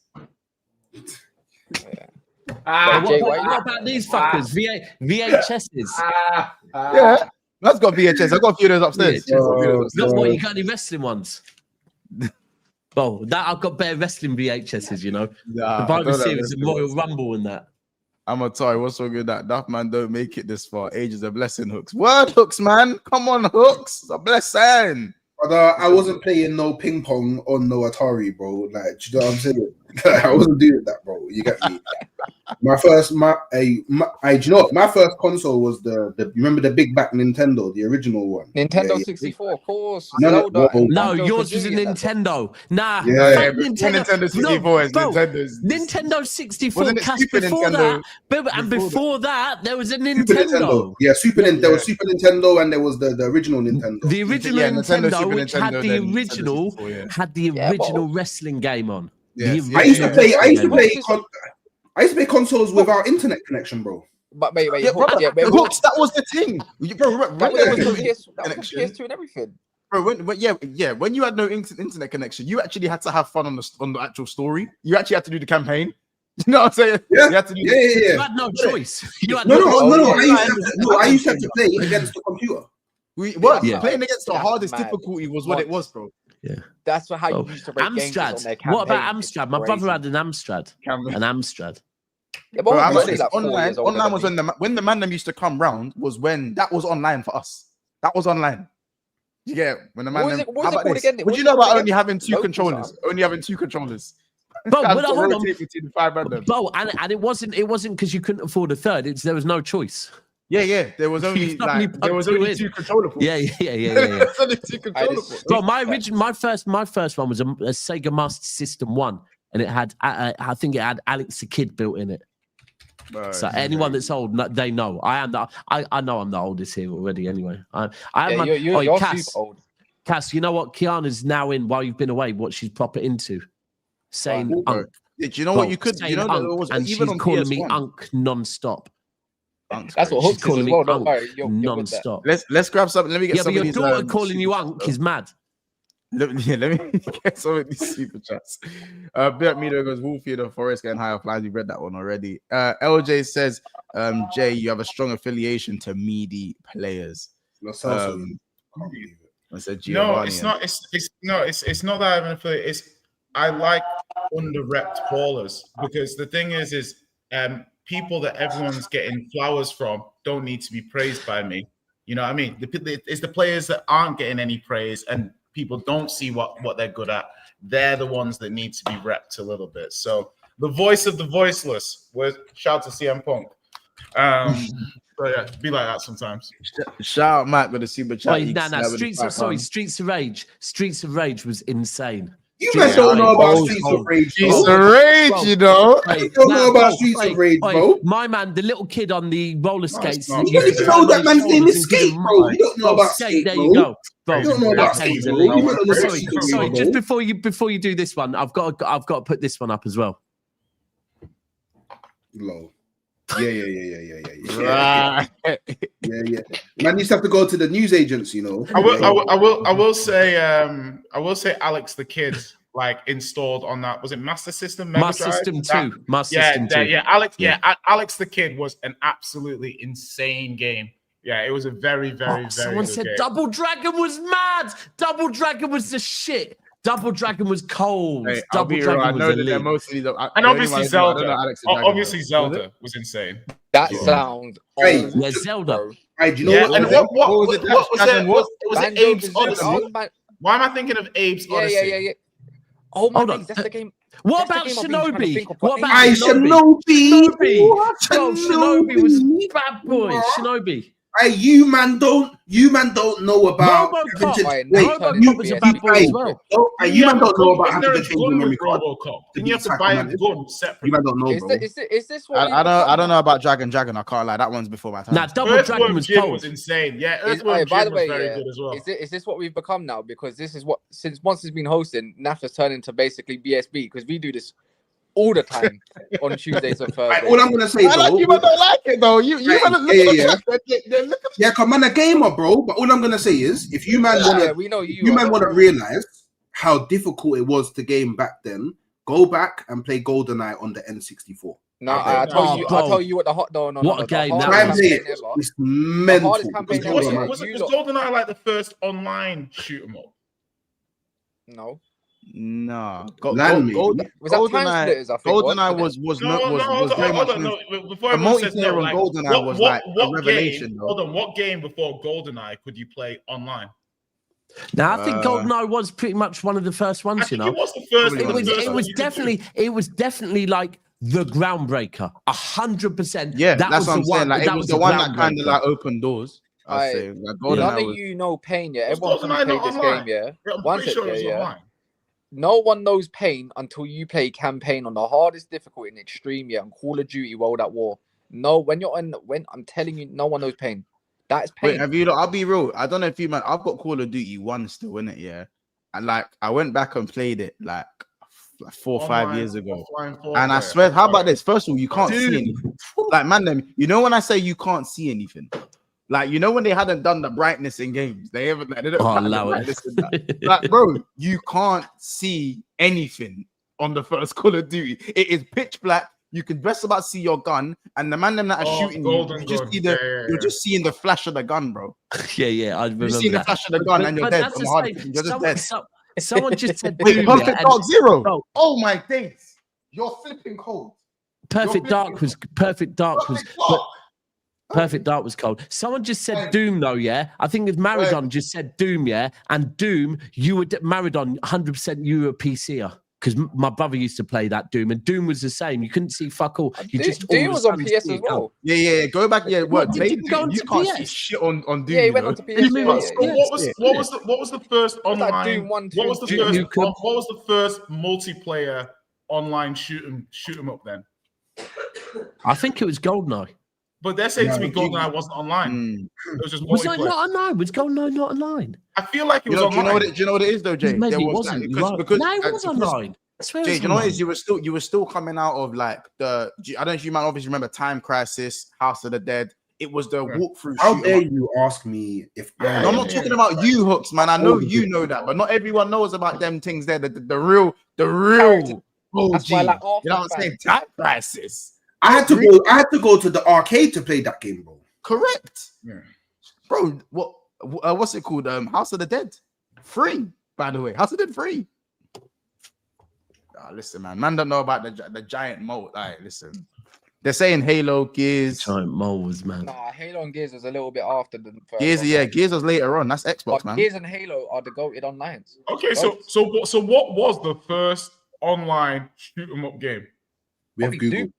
What about these fuckers? VHSs. Yeah, that's got VHS. I got a few of those upstairs. What, you got any wrestling ones? Well, I've got bare wrestling VHSs, you know. The Bible series and Royal Rumble and that. I'm gonna tell you what's so good that man don't make it this far. Age is a blessing, Hooks. Word, Hooks, man. Come on, Hooks. It's a blessing. But I wasn't playing no ping pong on no Atari, bro. Like, do you know what I'm saying? I wasn't doing that, bro. You get me? My first console was the you remember the big back Nintendo, the original one. Nintendo 64, of course. No, yours was a Nintendo. Nah, Nintendo 64 is Nintendo's. Nintendo 64. Before that, there was a Nintendo. Yeah, there was Super Nintendo, and there was the original Nintendo. The original Nintendo, which had the original wrestling game on. Yes. I used to play consoles without internet connection, bro. But wait, Hooks, that was the thing, bro. That was PS2 and everything. Bro, when you had no internet connection, you actually had to have fun on the actual story. You actually had to do the campaign. You know what I'm saying? Yeah. You had to do You had no choice. I used to have to play against the computer. Playing against the hardest difficulty was what it was, bro. Yeah, that's how you used to rate games on their campaign. What about Amstrad? My brother had an Amstrad. Yeah, bro, online was when the man them used to come round was when that was online for us. That was online. You get when the man. What do you know about only having two controllers? Only having two controllers. Bro, hold on. Bro, and it wasn't because you couldn't afford a third. There was no choice. Yeah. There was only two controller ports. Yeah. Bro, my first one was a Sega Master System 1, and it had I think it had Alex the Kid built in it. Bro, so anyone that's old, they know. I know I'm the oldest here already. Anyway, you're super old. Cass, you know what Kiana's now in while you've been away? What she's proper into? Saying Unk. Do you know what you could? You know Unk, and she's calling me Unk non-stop. That's what Hooks is as well. Don't worry, non-stop. Let's grab something. Let me get some of these. But your daughter calling you Unk is mad. Let me get some of these super chats. Bert Meter goes Wolfie the Forest getting higher flies. We read that one already. LJ says, Jay, you have a strong affiliation to meaty players. No, it's not. It's not that I have an affiliate. I like under-repped ballers because the thing is people that everyone's getting flowers from don't need to be praised by me. You know what I mean? It's the players that aren't getting any praise and people don't see what they're good at. They're the ones that need to be repped a little bit. So the voice of the voiceless. Shout to CM Punk. So yeah, be like that sometimes. Shout out Matt with the super chat. Streets of Rage. Streets of Rage was insane. You guys don't know about Streets of Rage, bro. Streets of Rage, you know. You don't know about Streets of Rage, bro. My man, the little kid on the roller skates. You don't even know that man's name is Skate, bro. You don't know about Skate, there you go. You don't know about Skate, bro. Sorry, just before you do this one, I've got to put this one up as well. Low. Yeah. Man used to have to go to the news agents, you know. I will say Alex the Kid installed on that. Was it Master System? Master System 2. Alex the Kid was an absolutely insane game. Yeah, it was a very, very, very. Someone said game. Double Dragon was mad. Double Dragon was the shit. Double Dragon was cold. Hey, Double Dragon was elite. And obviously Zelda. Obviously Zelda was insane. That sounds. Yeah, Zelda. Hey, do you know what? And what was it? Was it Abe's Odyssey? Why am I thinking of Abe's Odyssey? Yeah. Oh my God, that's the game. What about Shinobi? What about Shinobi? Bro, Shinobi was bad boy. Shinobi. Hey, you man don't know about Robocop was a bad boy as well. You man don't know about having to change your memory card. Then you have to buy a gun separately. You man don't know, bro. Is this what I don't know about Dragon. I can't lie. That one's before my time. Nah, Double Dragon was cold. Was insane. Yeah, by the way, very good as well. Is this what we've become now? Because this is what once it's been hosting, NAF has turned into basically BSB because we do this all the time on Tuesdays and Thursdays. All I'm gonna say, you man don't like it though. You yeah, come on, a gamer, bro. But all I'm gonna say is, if you man wanna realize how difficult it was to game back then, go back and play GoldenEye on the N64. No, I tell you what the hot what a game that was. It's mental. Was GoldenEye like the first online shoot 'em up? No. No, GoldenEye was very much before the multiplayer on GoldenEye was like a revelation. Hold on, what game before GoldenEye could you play online? Now I think GoldenEye was pretty much one of the first ones. It was the first. It was definitely like the groundbreaker, 100%. Yeah, that's what I'm saying. Like it was the one that kind of like opened doors. I say like none of you know pain. Yeah, everyone can play this game. Yeah, one second. Yeah. No one knows pain until you play campaign on the hardest difficulty in extreme, on Call of Duty World at War. No, when I'm telling you, no one knows pain. That's pain. Wait, have you? I'll be real. I don't know if you man. I've got Call of Duty 1 still in it, yeah. And like I went back and played it like 4 or 5 years ago, and I swear, how about this? First of all, you can't see anything. Like man, you know when I say you can't see anything. Like, you know, when they hadn't done the brightness in games, they haven't, like, they don't allow it. Like, bro, you can't see anything on the first Call of Duty. It is pitch black. You can just about see your gun, and the man them that are shooting you're just seeing the flash of the gun, bro. Yeah, I remember. You're seeing the flash of the gun, and you're dead. You're just dead. Someone just said, "Wait, Perfect Dark Zero." Bro. Oh my days, you're flipping cold. Perfect Dark was. Perfect Dark was cold. Someone just said Doom, though, yeah? I think if Maradon just said Doom, yeah? And Doom, you were Maradon, 100% you were a PCer. Because my brother used to play that Doom, and Doom was the same. You couldn't see fuck all. You Doom was on PS as well. Yeah. Go back. Yeah, what? You can't see shit on Doom. Yeah, he went on to PS. What was the first online? What was the first multiplayer online shoot 'em up then? I think it was GoldenEye. But they're saying to me GoldenEye wasn't online. It was just was it not online? Was GoldenEye not online? I feel like it was online. Do you know what it is though, Jay? Maybe it wasn't. No, it was online. Jay, do you know what it is? You were still coming out of like I don't know if you might obviously remember Time Crisis, House of the Dead. It was the walkthrough. How dare you ask me if I'm not talking about you, Hooks, man. I know you know that, but not everyone knows about them things there. The real OG. You know what I'm saying? Time Crisis. I had to go to the arcade to play that game, bro. Correct. Yeah. Bro, what's it called? House of the Dead. Free, by the way. House of the Dead free. Listen, man don't know about the giant mold. All right, listen. They're saying Halo, Gears. Giant molds, man. Nah, Halo and Gears was a little bit after the first Gears. Yeah, Gears was later on. That's Xbox, man. Gears and Halo are the goated online. Okay, so what was the first online shoot 'em up game? We have Google.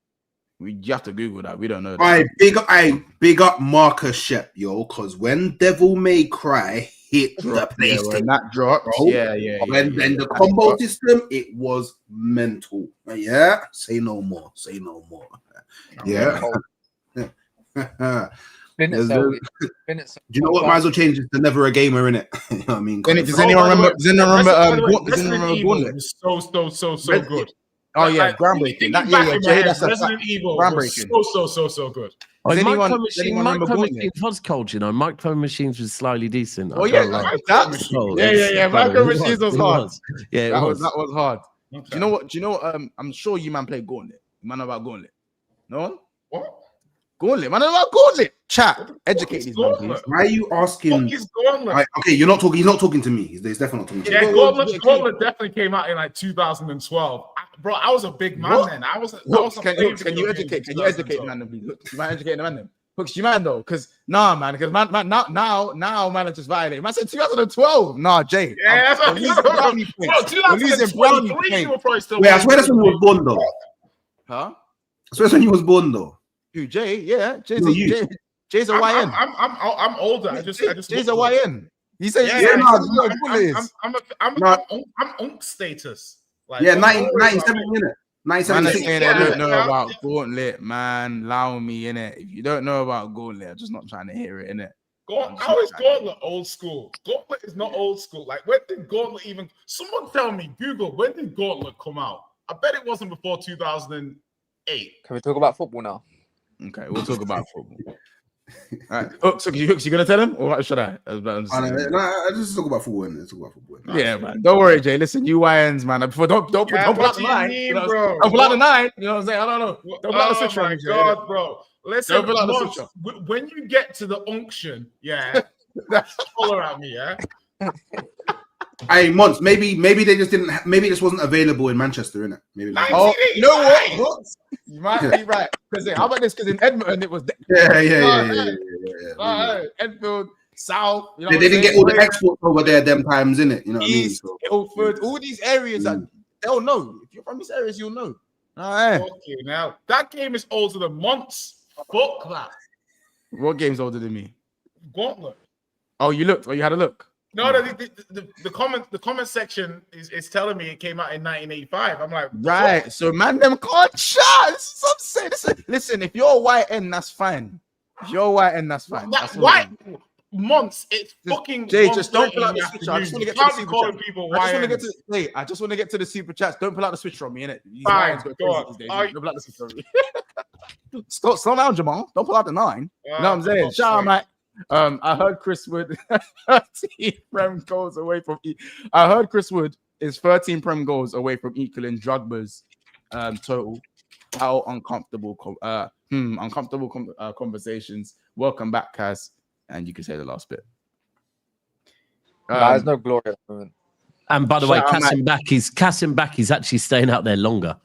You have to Google that. We don't know that. I big up Marcus Shep, yo, because when Devil May Cry hit the PlayStation, when that dropped, bro, when the combo system, it was mental. Yeah, say no more. Yeah. Do you know what? Might as well change it to never a gamer, innit? You know what I mean? Does anyone remember? Gauntlet? So good. Oh yeah, groundbreaking. That's Resident Evil groundbreaking. So good. Micro Machines was cold, you know. Micro Machines was slightly decent. Oh yeah, Micro Machines was hard. Yeah, that was hard. Okay. Do you know what? I'm sure you man played Gauntlet. You man know about Gauntlet? No one? What? Gauntlet, man, know about Gauntlet. Chat, educate these man, please. Why are you asking? Okay, you're not talking. He's not talking to me. He's definitely not talking to me. Yeah, Gauntlet definitely came out in like 2012. Bro, I was a big man then. Can you educate? Can you educate the man, please? You might educate the man then. Hooks, you man though, because now managers violate. Man said 2012. Nah, Jay. Yeah, that's what we're losing brownie points. We're losing brownie points. Wait, I swear that's when you was born though. Huh? I swear that's when you was born though. Who, Jay? Yeah, Jay's No, Jay's a YN. I'm older. I just Jay's a YN. He said, I'm unk status. Like, yeah, 97 minutes. Man, saying I don't know about Gauntlet, man. Allow me in it. If you don't know about Gauntlet, I'm just not trying to hear it in it. How is Gauntlet old school? Gauntlet is not old school. Like, when did Gauntlet even? Someone tell me, Google, when did Gauntlet come out? I bet it wasn't before 2008. Can we talk about football now? Okay, we'll talk about football. All right. Hooks, you gonna tell him, or what should I? I just talk about football. Let's talk about football. Yeah, man. Don't worry, Jay. Listen, you YNs, man. Before don't pull out the 9. Don't pull out the 9. You know what I'm saying? I don't know. Don't pull out the switch. Oh my God, bro. Listen, when you get to the unction, holler at me, yeah. Hey, Mons, maybe they just didn't. Maybe this wasn't available in Manchester, innit? Maybe. You know what? You might be right. Because how about this? Because in Edmonton it was. Yeah. Enfield, South. You know they didn't get all the exports over there them times, innit? You know what East, I mean? Ilford, all these areas that they'll know. If you're from these areas, you'll know. All right. Okay, now that game is older than months. Fuck that. What game's older than me? Gauntlet. Oh, you looked. Oh, you had a look. No, the comment section is telling me it came out in 1985. I'm like, right. What? So man, them can't shot. Listen, if you're YN, that's fine. If you're YN, that's fine. That's white months. It's fucking. Jay, just don't pull out the switch. I just want to get to the super chat. People I just want to get to the super chats. Don't pull out the switch from me, innit? Fine, go on. Don't pull out the switch from me. Slow down, Jamal. Don't pull out the 9. You know what I'm saying? Shout out, Mike. I heard Chris Wood 13 Prem goals away from. I heard Chris Wood is 13 Prem goals away from equaling Drogba's total. How uncomfortable, conversations. Welcome back, Kaz, and you can say the last bit. There's no glory at the moment. And by the way, Kassim Baki's actually staying out there longer.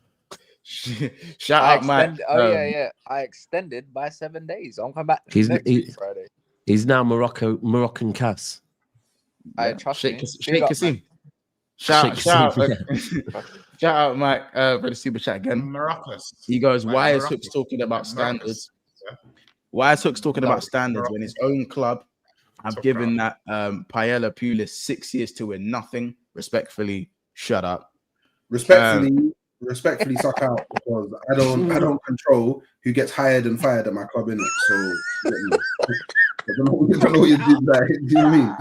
Shout out, Mike. I extended by 7 days. I'll come back next week, Friday. He's now Moroccan Cass. I trust Sheikh Kassim. Shout out, Mike, for the super chat again. Maracas. He goes, why is Hooks talking about standards? Why is Hooks talking about standards when his own club have given that Paella Pulis 6 years to win nothing? Respectfully, shut up. Respectfully suck out, because I don't control who gets hired and fired at my club, innit? So I don't know what you did there. Do you mean?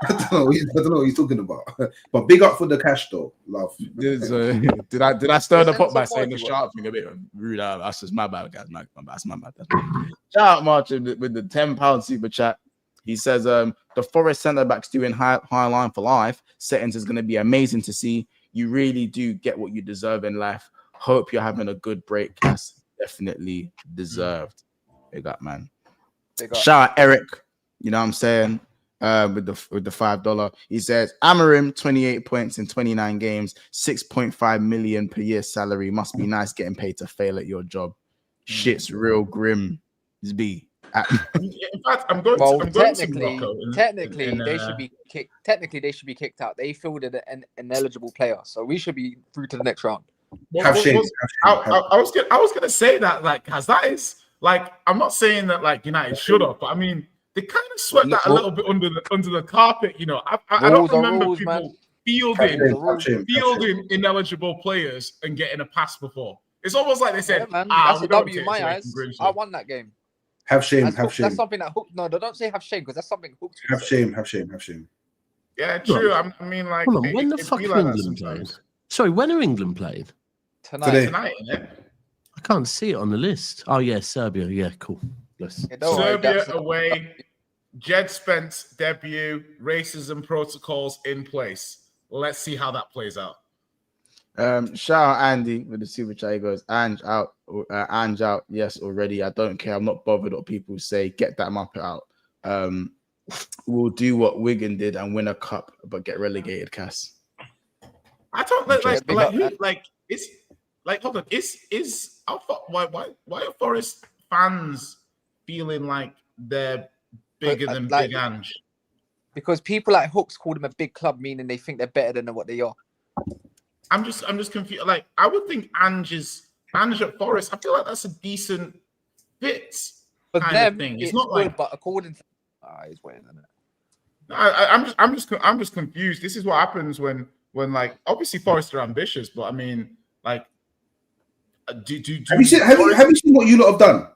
I don't know what he's talking about. But big up for the cash though. Love. Did I stir the pot by saying the sharp thing a bit rude? That's just my bad, guys. That's my bad. Shout out Martin with the £10 super chat. He says the Forest centre backs doing high line for life settings is going to be amazing to see. You really do get what you deserve in life. Hope you're having a good break. That's definitely deserved. Big up, man. Shout out Eric. You know what I'm saying? With the $5. He says Amarim 28 points in 29 games, 6.5 million per year salary. Must be nice getting paid to fail at your job. Shit's real grim. It's B. In fact, I'm going to Morocco. Technically, they should be kicked. Technically, they should be kicked out. They fielded an ineligible player, so we should be through to the next round. I was gonna say that, like, as that is, like, I'm not saying that like United should have, but I mean they kind of swept that a little bit under the carpet. You know, I don't remember people fielding ineligible players and getting a pass before. It's almost like they said, that's a W in my eyes. I won that game. Have shame. That's something that Hook. No, don't say have shame, because that's something Hook. Have shame. Yeah, true. I mean, like, hold on, when the fuck are England playing? Sorry, when are England playing? Tonight, yeah. I can't see it on the list. Oh yeah, Serbia. Yeah, cool. Yes. Serbia away. Jed Spence debut. Racism protocols in place. Let's see how that plays out. Shout out Andy with the super chat. He goes, Ange out. Yes, already. I don't care. I'm not bothered what people say. Get that Muppet out. We'll do what Wigan did and win a cup, but get relegated, Cass. I don't like it's like, hold on. Why are Forest fans feeling like they're bigger than Big Ange? Because people like Hooks call them a big club, meaning they think they're better than what they are. I'm just confused. Like, I would think Ange at Forest. I feel like that's a decent fit kind of thing. It's not good, like, but according to he's winning, isn't it? I'm just confused. This is what happens when like, obviously Forest are ambitious, but I mean, like, have you seen what you lot have done?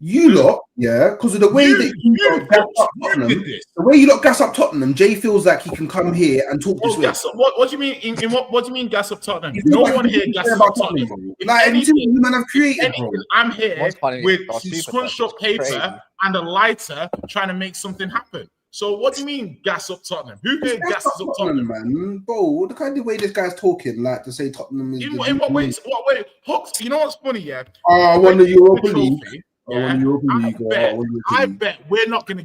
You lot, yeah, because of the way that you gas up Tottenham, the way you lot gas up Tottenham, Jay feels like he can come here and talk this way. What do you mean? What do you mean gas up Tottenham? No one here gasses up Tottenham. Like anything you man have created, bro. I'm here with some scrunched up paper and a lighter trying to make something happen. So what do you mean gas up Tottenham? Who here gasses up Tottenham, man? Bro, the kind of way this guy's talking, like to say Tottenham is. In what way? Hooks, you know what's funny? Yeah. I won the Europa League. I bet we're not gonna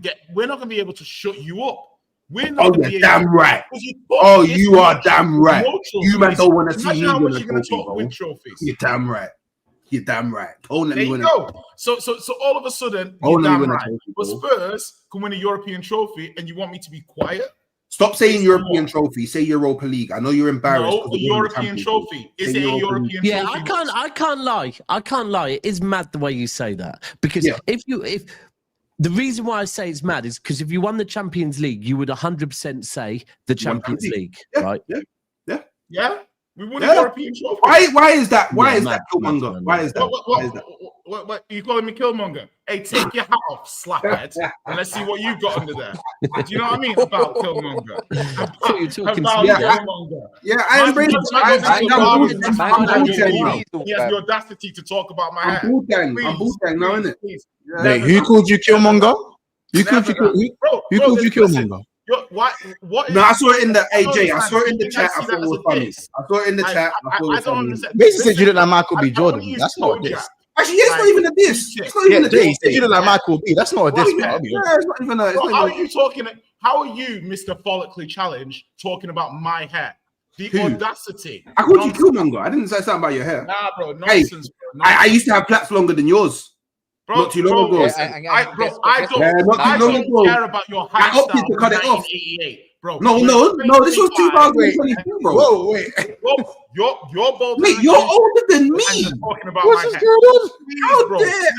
be able to shut you up. We're not. Oh, you're damn right. Oh, you are damn right. You man don't want to see me win a trophy. You're damn right. You're damn right. There you go. So all of a sudden, you're damn right. But Spurs can win a European trophy, and you want me to be quiet? Stop saying European trophy. Say Europa League. I know you're embarrassed. No, a European trophy. Is it a European trophy? Yeah, I can't lie. I can't lie. It is mad the way you say that. Because if the reason why I say it's mad is because if you won the Champions League, you would 100% say the Champions League, right? Yeah. We won a European trophy. Why is that? Why is that Killmonger? Why is that? What you calling me Killmonger? Hey, take your hat off, slaphead, and let's see what you got under there. Do you know what I mean about Killmonger? I embrace it. He has the audacity to talk about my hat. I'm Bullgang now, innit? Wait, who called you Killmonger? Who called you Killmonger? What? No, I saw it in the AJ. I saw it in the chat. I thought it was funny. I saw it in the chat. I don't understand. Basically said you look like Michael B. Jordan. That's not a diss. Actually, it's not even a diss. It's not even a diss. You look like Michael B. That's not a diss. It's not even a. How are you talking? How are you, Mr. Follically Challenge, talking about my hair? The audacity. I called you Killmonger. I didn't say something about your hair. Nah, bro. Nonsense, bro. I used to have plaits longer than yours. Bro, not too long ago. I don't care about your hairstyle. I opted to cut it off. Bro. No, this was 2022, bro. Whoa, wait. You're both. Wait, you're older than me. Talking about what's going on?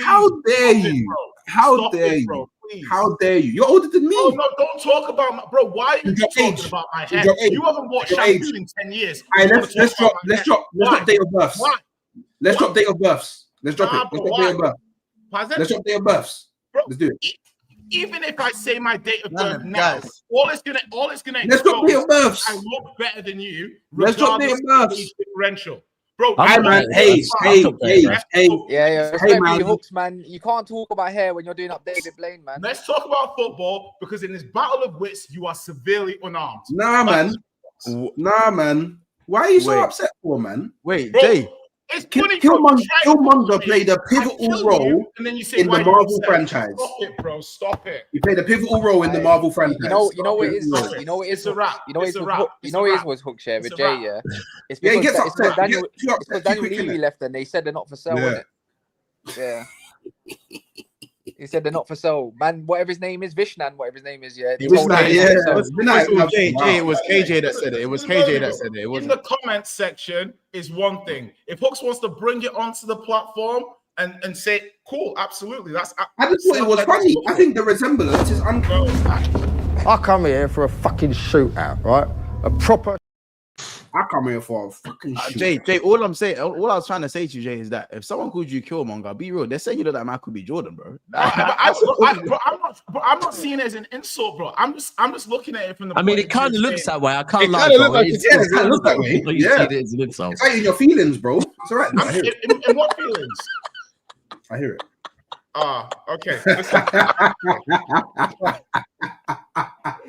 How dare you? How dare you? How dare you? You're older than me. Oh, no, don't talk about my bro. Why are you talking about my hair? You haven't watched Shampoo in 10 years. Let's drop date of births. Let's drop date of births. Let's drop it. Let's drop date of birth. Let's drop date of births. Let's do it. Even if I say my date of birth now, all it's gonna let's drop date of births. I look better than you. Let's drop date of births. Differential. Bro, hey, man. Hooks, man. You can't talk about hair when you're doing up David Blaine, man. Let's talk about football because in this battle of wits, you are severely unarmed. Nah, man. Why are you so upset for, man? Wait, bro, Jay. It's funny, Killmonger played a pivotal role and then you say, in the Marvel franchise. Stop it, bro. Stop it. He played a pivotal role in the Marvel franchise. You know what it is. You know what it is. It's a wrap. You know it was Hook share with Jay. Yeah. It's because, he gets upset. Daniel Levy left and they said they're not for sale. Yeah. He said they're not for sale. Man, whatever his name is, Vishnan, whatever his name is, yeah. Jay, it was KJ that said it. It was KJ that said it. In the comments section is one thing. If Hooks wants to bring it onto the platform and say, cool, absolutely. I just thought it was funny. I think the resemblance is uncool. I come here for a fucking shootout, right? A proper. I come here for a fucking shootout. Jay, all I was trying to say to you, Jay, is that if someone called you Killmonger, be real, they're saying you look like Michael B. Jordan, bro. I'm not seeing it as an insult, bro. I'm just looking at it from the. I mean, it kind of looks that way. I can't lie. It kind of looks that way. Yeah, it is an insult. It's like in your feelings, bro. It's all right. In what feelings? I hear it. Okay.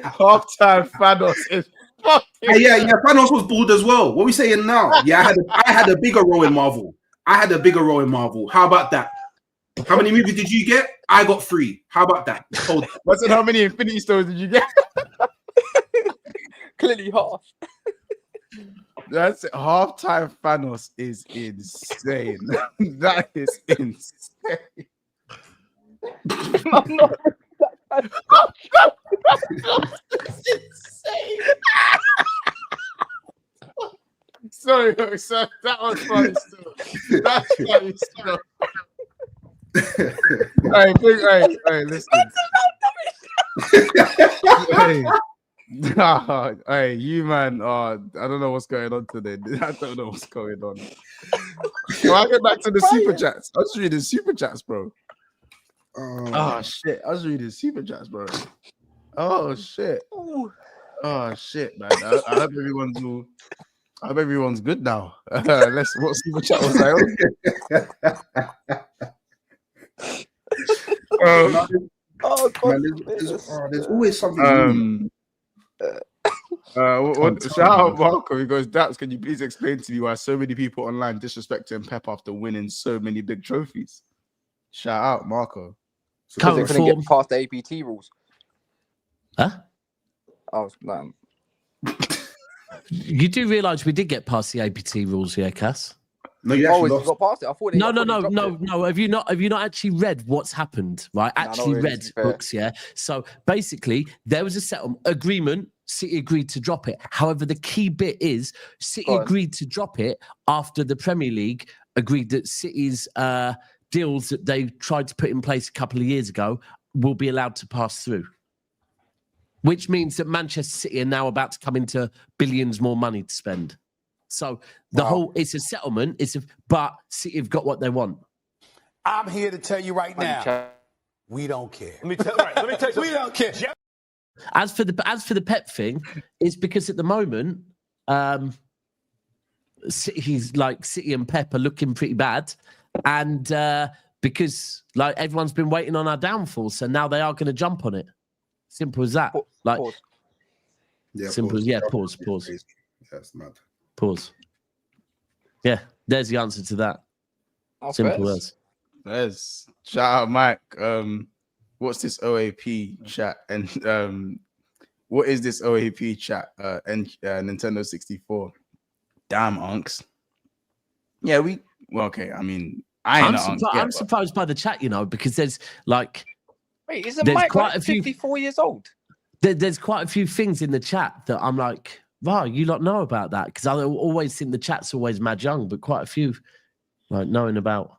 Half-time Thanos is. Yeah, Thanos was bald as well. What are we saying now? Yeah, I had a bigger role in Marvel. How about that? How many movies did you get? I got 3. How about that? What's it? How many Infinity Stones did you get? Clearly half. That's it. Half-time Thanos is insane. That is insane. I'm not. That's insane. Sorry, sir. That was funny still. That's funny still. Hey, listen. Hey, you man. I don't know what's going on today. I don't know what's going on. So I'll get back to the super chats. I was reading super chats, bro. Oh shit! I was reading super chats, bro. Oh shit! Oh shit, man! I hope everyone's good now. Let's. What super chat was I on? There's always something. Shout out Marco. He goes, Daps, can you please explain to me why so many people online disrespecting Pep after winning so many big trophies? Shout out Marco. Because they couldn't get past the APT rules. Huh? Oh, no. You do realise we did get past the APT rules here, Cass? No, you actually got past it. I thought No. Have you not actually read what's happened? Right? Actually read books, yeah. So basically, there was a settlement agreement. City agreed to drop it. However, the key bit is City agreed to drop it after the Premier League agreed that City's deals that they tried to put in place a couple of years ago will be allowed to pass through. Which means that Manchester City are now about to come into billions more money to spend. So the whole, it's a settlement, but City have got what they want. I'm here to tell you right now, we don't care. Let me tell you, we don't care. As for the Pep thing, it's because at the moment, City and Pep are looking pretty bad, and because like everyone's been waiting on our downfall, so now they are going to jump on it. Simple as that. Pause. Yeah, simple. Pause. That's mad. Pause. Yeah, there's the answer to that. Simple as. There's shout out Mike. What's this OAP chat? And what is this OAP chat? And Nintendo 64. Damn, unks. Yeah, okay. I mean, I'm surprised by the chat, because there's like. Wait, isn't Mike quite a 54 years old? There's quite a few things in the chat that I'm like, wow, you lot know about that? Because I always think the chat's always mad young, but quite a few like knowing about.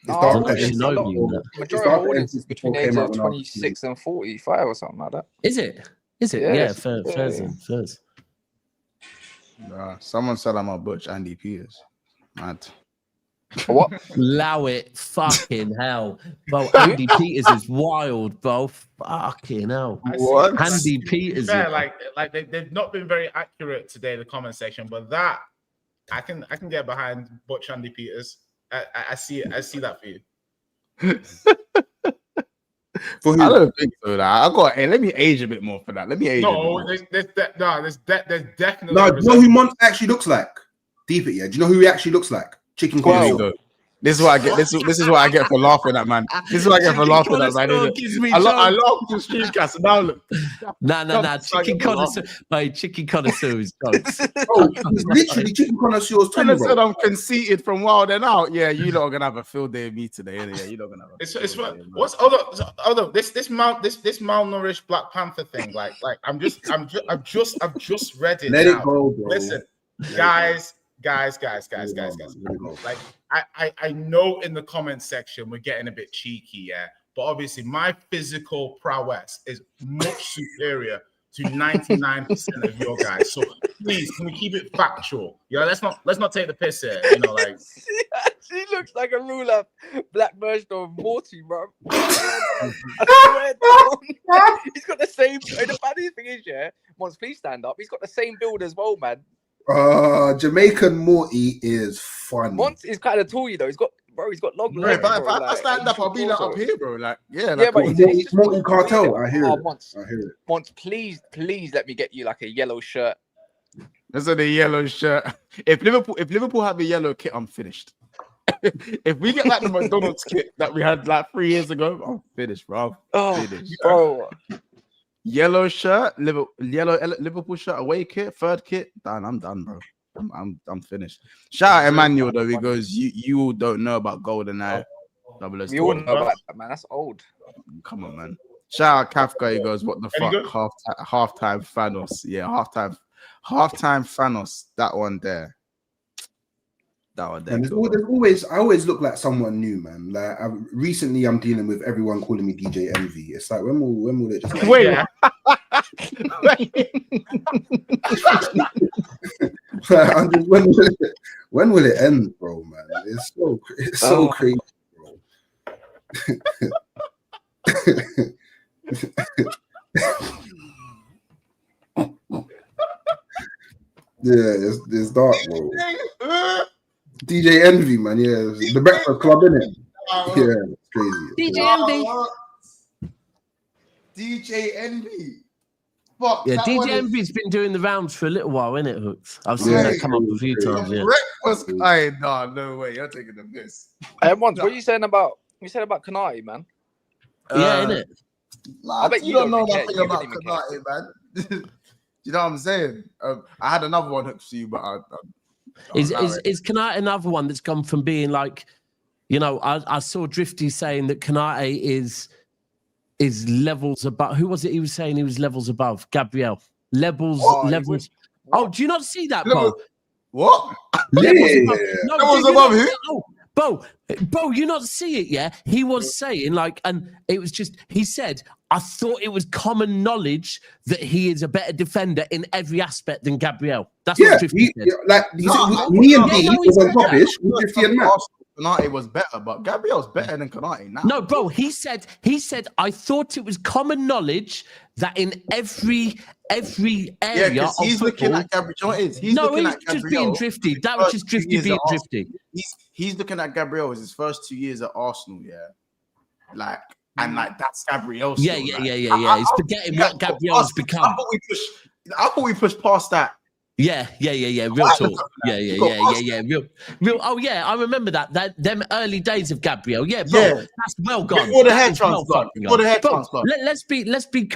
Majority of audience is between the ages of 26 and 45 or something like that. Is it? Yeah, Furs. Someone said I'm a Butch Andy Peters. Mad. What? Allow it. Fucking hell. Bro, Andy Peters is wild, bro. Fucking hell. What? Andy Peters. Fair, like they've not been very accurate today in the comment section, but that I can get behind Butch Andy Peters. I see it. I see that for you. For who? I don't think so. Let me age a bit more for that. Let me age. There's definitely. No, do you know who Mont actually looks like? Deep it, yeah. Do you know who he actually looks like? Chicken Connoisseur. This is what I get. This is what I get for laughing at, man. This is what I get for laughing at, man. I love the streamcast. And now look. Nah. Chicken Connoisseur. Mate, Chicken Connoisseur is jokes. Oh, he's literally Chicken Connoisseur's twin. I said I'm conceited from Wild and Out. Yeah, you're not gonna have a field day of me today. Yeah, you're not gonna have. It's what's although this malnourished Black Panther thing. Like I've just read it. Let it go, bro. Listen, guys. Like I know in the comment section we're getting a bit cheeky, yeah, but obviously my physical prowess is much superior to 99% of your guys. So please, can we keep it factual? Yeah, let's not take the piss here. Like she looks like a ruler black version of Morty, bro. He's got the same. The funny thing is, yeah, once please stand up. He's got the same build as well, man. Jamaican Morty is funny. Once he's kind of tall, He's got long legs. If I stand up, I'll be like up here, bro. Like, yeah, but Morty Cartel. I hear it. Once, please let me get you like a yellow shirt. That's a yellow shirt. If Liverpool have a yellow kit, I'm finished. If we get like the McDonald's kit that we had like 3 years ago, I'm finished, bro. Bro. Yellow shirt, Liverpool shirt, away kit, third kit. Done. I'm done, bro. I'm finished. Shout out Emmanuel though. He goes, you all don't know about GoldenEye. We all know about that, man. That's old. Come on, man. Shout out Kafka. He goes, what the fuck? Halftime Thanos. Yeah, halftime Thanos. That one there. Man, there's always, I always look like someone new, man. Like recently, I'm dealing with everyone calling me DJ Envy. It's like when will it just wait? I'm just, when will it end, bro? Man, it's so crazy, bro. Yeah, it's dark, bro. DJ Envy, man. Yeah, the Breakfast Club, innit? Yeah, it's crazy. DJ Envy. DJ Envy. Fuck, yeah, DJ Envy's been doing the rounds for a little while, innit, Hooks? I've seen that come up a few times. Yeah. Breakfast. No way. You're taking the piss. What are you saying about? You said about Konate, man. Yeah, innit? I bet you don't know nothing about Konate, man. You know what I'm saying? I had another one Hooks for you, but Is Konate another one that's gone from being like, you know, I saw Drifty saying that Konate is levels above. Who was it? He was saying he was levels above Gabriel. Levels. Oh, do you not see that, Bo? What? Levels above. No, levels above who? Oh, Bo, you not see it? Yeah, he was saying like, and it was just he said, I thought it was common knowledge that he is a better defender in every aspect than Gabriel. That's what Drifty said. Like me and D was on topish with Drifty and Matt. Konate was better, but Gabriel's better than Konate now. No, bro, he said I thought it was common knowledge that in every area of he's looking at Gabriel. He's looking at just being Drifty. That was just Drifty being Drifty. He's looking at Gabriel as his first 2 years at Arsenal, like, and like that's Gabriel. Yeah. He's forgetting what Gabriel's become. I thought we pushed past that. Yeah. Real talk. Yeah. Real. Oh yeah, I remember that. Them early days of Gabriel. Yeah, bro, that's well gone. Before the hair transplant. Let's be.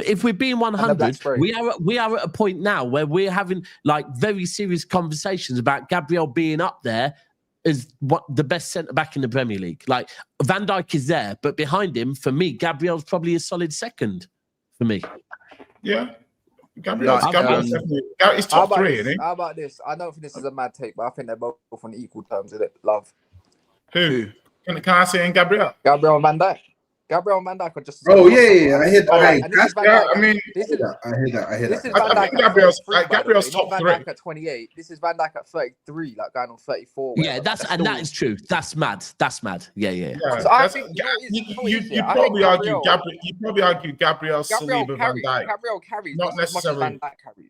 If we're being 100, we are at a point now where we're having like very serious conversations about Gabriel being up there as what the best centre back in the Premier League. Like Van Dijk is there, but behind him, for me, Gabriel's probably a solid second. For me. Yeah. Gabriel's definitely he's top three, isn't he? How about this? I don't think this is a mad take, but I think they're both on equal terms, isn't it? Love. Who? Can I say in Gabriel? Gabriel and Van Dijk. Gabriel and Van Dijk are just. Oh yeah. I hear that. I hear that. I think Gabriel's top Van three. Dijk at 28. This is Van Dijk at 33, like going on 34. Yeah, that is true. That's mad. Yeah. So I think you probably argue Gabriel Saliba, Van Dijk. Gabriel carries not necessarily Van Dijk carries.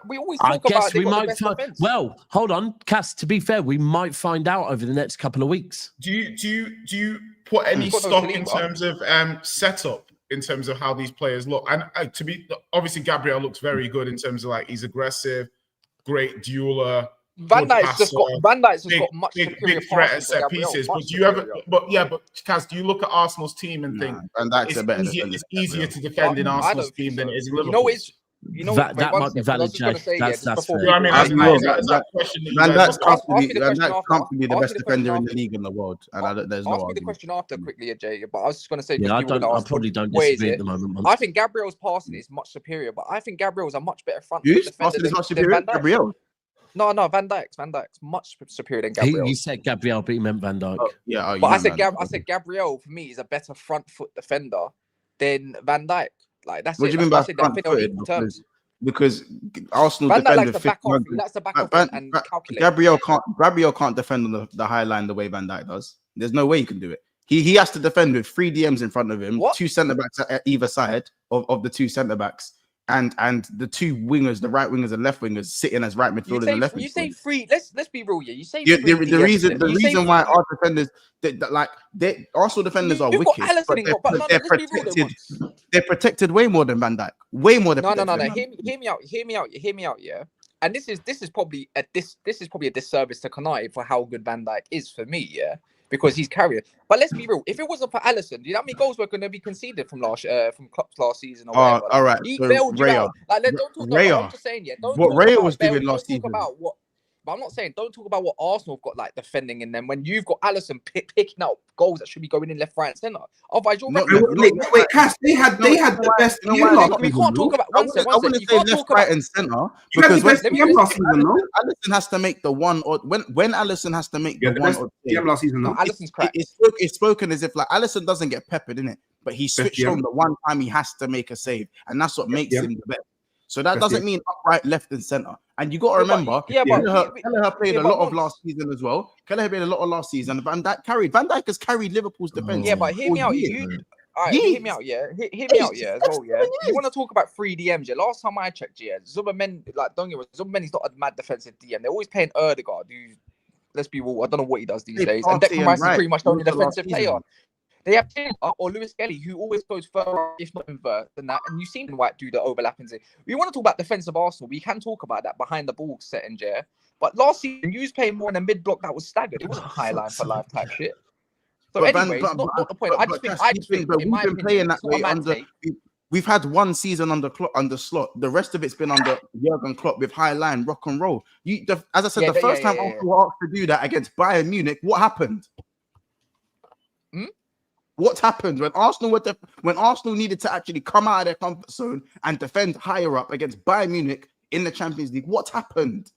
We always talk about we might find. Well, hold on, Cass. To be fair, we might find out over the next couple of weeks. Do you put any stock in terms of setup, in terms of how these players look? And obviously, Gabriel looks very good in terms of like he's aggressive, great dueler. Van Dijk's just got much big threat at set pieces. But do you ever? But Kaz, do you look at Arsenal's team and think it's easier to defend in Arsenal's team than it is in Liverpool? That might be valid, Jay. That's fair. Van Dijk can't be the best defender in the league in the world, and there's no argument. Ask me the question after quickly, Jay. But I was just going to say, I probably don't disagree at the moment. I think Gabriel's passing is much superior, but I think Gabriel's a much better front defender. Passing is much superior, Gabriel. No, Van Dijk's much superior than Gabriel. You said Gabriel, but you meant Van Dijk. But I said Gabriel for me is a better front foot defender than Van Dijk. Like that's what do you mean by front-footed? Because Arsenal defend with that's the back of and calculate. Gabriel can't defend on the high line the way Van Dijk does. There's no way he can do it. He has to defend with 3 DMs in front of him, 2 centre backs at either side of the 2 centre backs, and the 2 wingers, the right wingers and left wingers, sitting as right midfielders and left. You say 3. Let's be real here. You say the reason why our defenders Arsenal defenders are wicked, but they're protected way more than Van Dijk. Way more than no. Hear me out. Yeah. And this is probably a disservice to Konate for how good Van Dijk is for me. Yeah. Because he's carrying. But let's be real. If it wasn't for Alisson, do you know how many goals were going to be conceded from Klopp's last season or whatever? All right. He bailed you out. Like, don't talk about. I'm just saying, yeah. What Raya was doing last season. About what? But I'm not saying don't talk about what Arsenal have got like defending in them when you've got Alisson picking out goals that should be going in left, right, and centre. Otherwise, you're wait, Cass, they had the best year last we can't talk about one second. I wouldn't say left, right, and centre because last season, no? Alisson has to make the one or when Alisson has to make the one or two. Last season, no? Alisson's crap. It's spoken as if like Alisson doesn't get peppered in it, but he switched on the one time he has to make a save, and that's what makes him the best. So that doesn't mean upright, left, and center. And you got to remember, Kelleher played a lot of last season as well. Kelleher played a lot of last season. Van Dijk has carried Liverpool's defense. Yeah, but hear me out. Hear me out. Yeah, hear me out. Yeah, as well. Yeah, you want to talk about 3 DMs? Yeah, last time I checked, yeah, Zubmen, like don't get me wrong, Zubmen's not a mad defensive DM. They're always playing Erdegaard, who, let's be real, I don't know what he does these days. And Declan Rice is pretty much the only defensive player. They have Taylor or Lewis Kelly, who always goes further, if not invert, than that. And you've seen White do the overlapping thing. We want to talk about defensive Arsenal. We can talk about that behind the ball setting, yeah. But last season, you was playing more in a mid block that was staggered. It wasn't high line for life type shit. So anyway, it's not the point. I just think, in my opinion, playing that way we've had one season under Slot. The rest of it's been under Jurgen Klopp with high line, rock and roll. As I said, the first time Arsenal were asked to do that against Bayern Munich, what happened? What happened when Arsenal needed to actually come out of their comfort zone and defend higher up against Bayern Munich in the Champions League? What happened?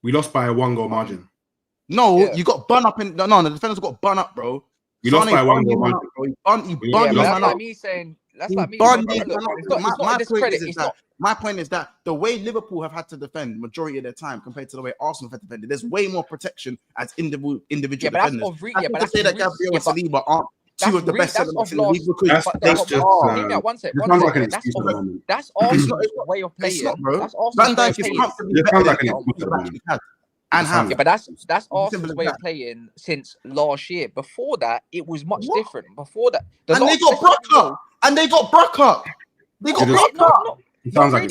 We lost by a 1-goal margin. No, you got bun up in the defenders got bun up, bro. We lost by a 1-goal margin. That's like me saying. That's like me. My point is that the way Liverpool have had to defend majority of their time compared to the way Arsenal have had to defend, there's way more protection as individual defenders. But that's say that Gabriel and Saliba aren't two of the best centre backs in the league because that's Arsenal's way of playing. Van Dijk is comfortably better than but that's Arsenal's way of playing since last year. Before that, it was much different. Before that, and they got Brock up. They got Brock up. It sounds like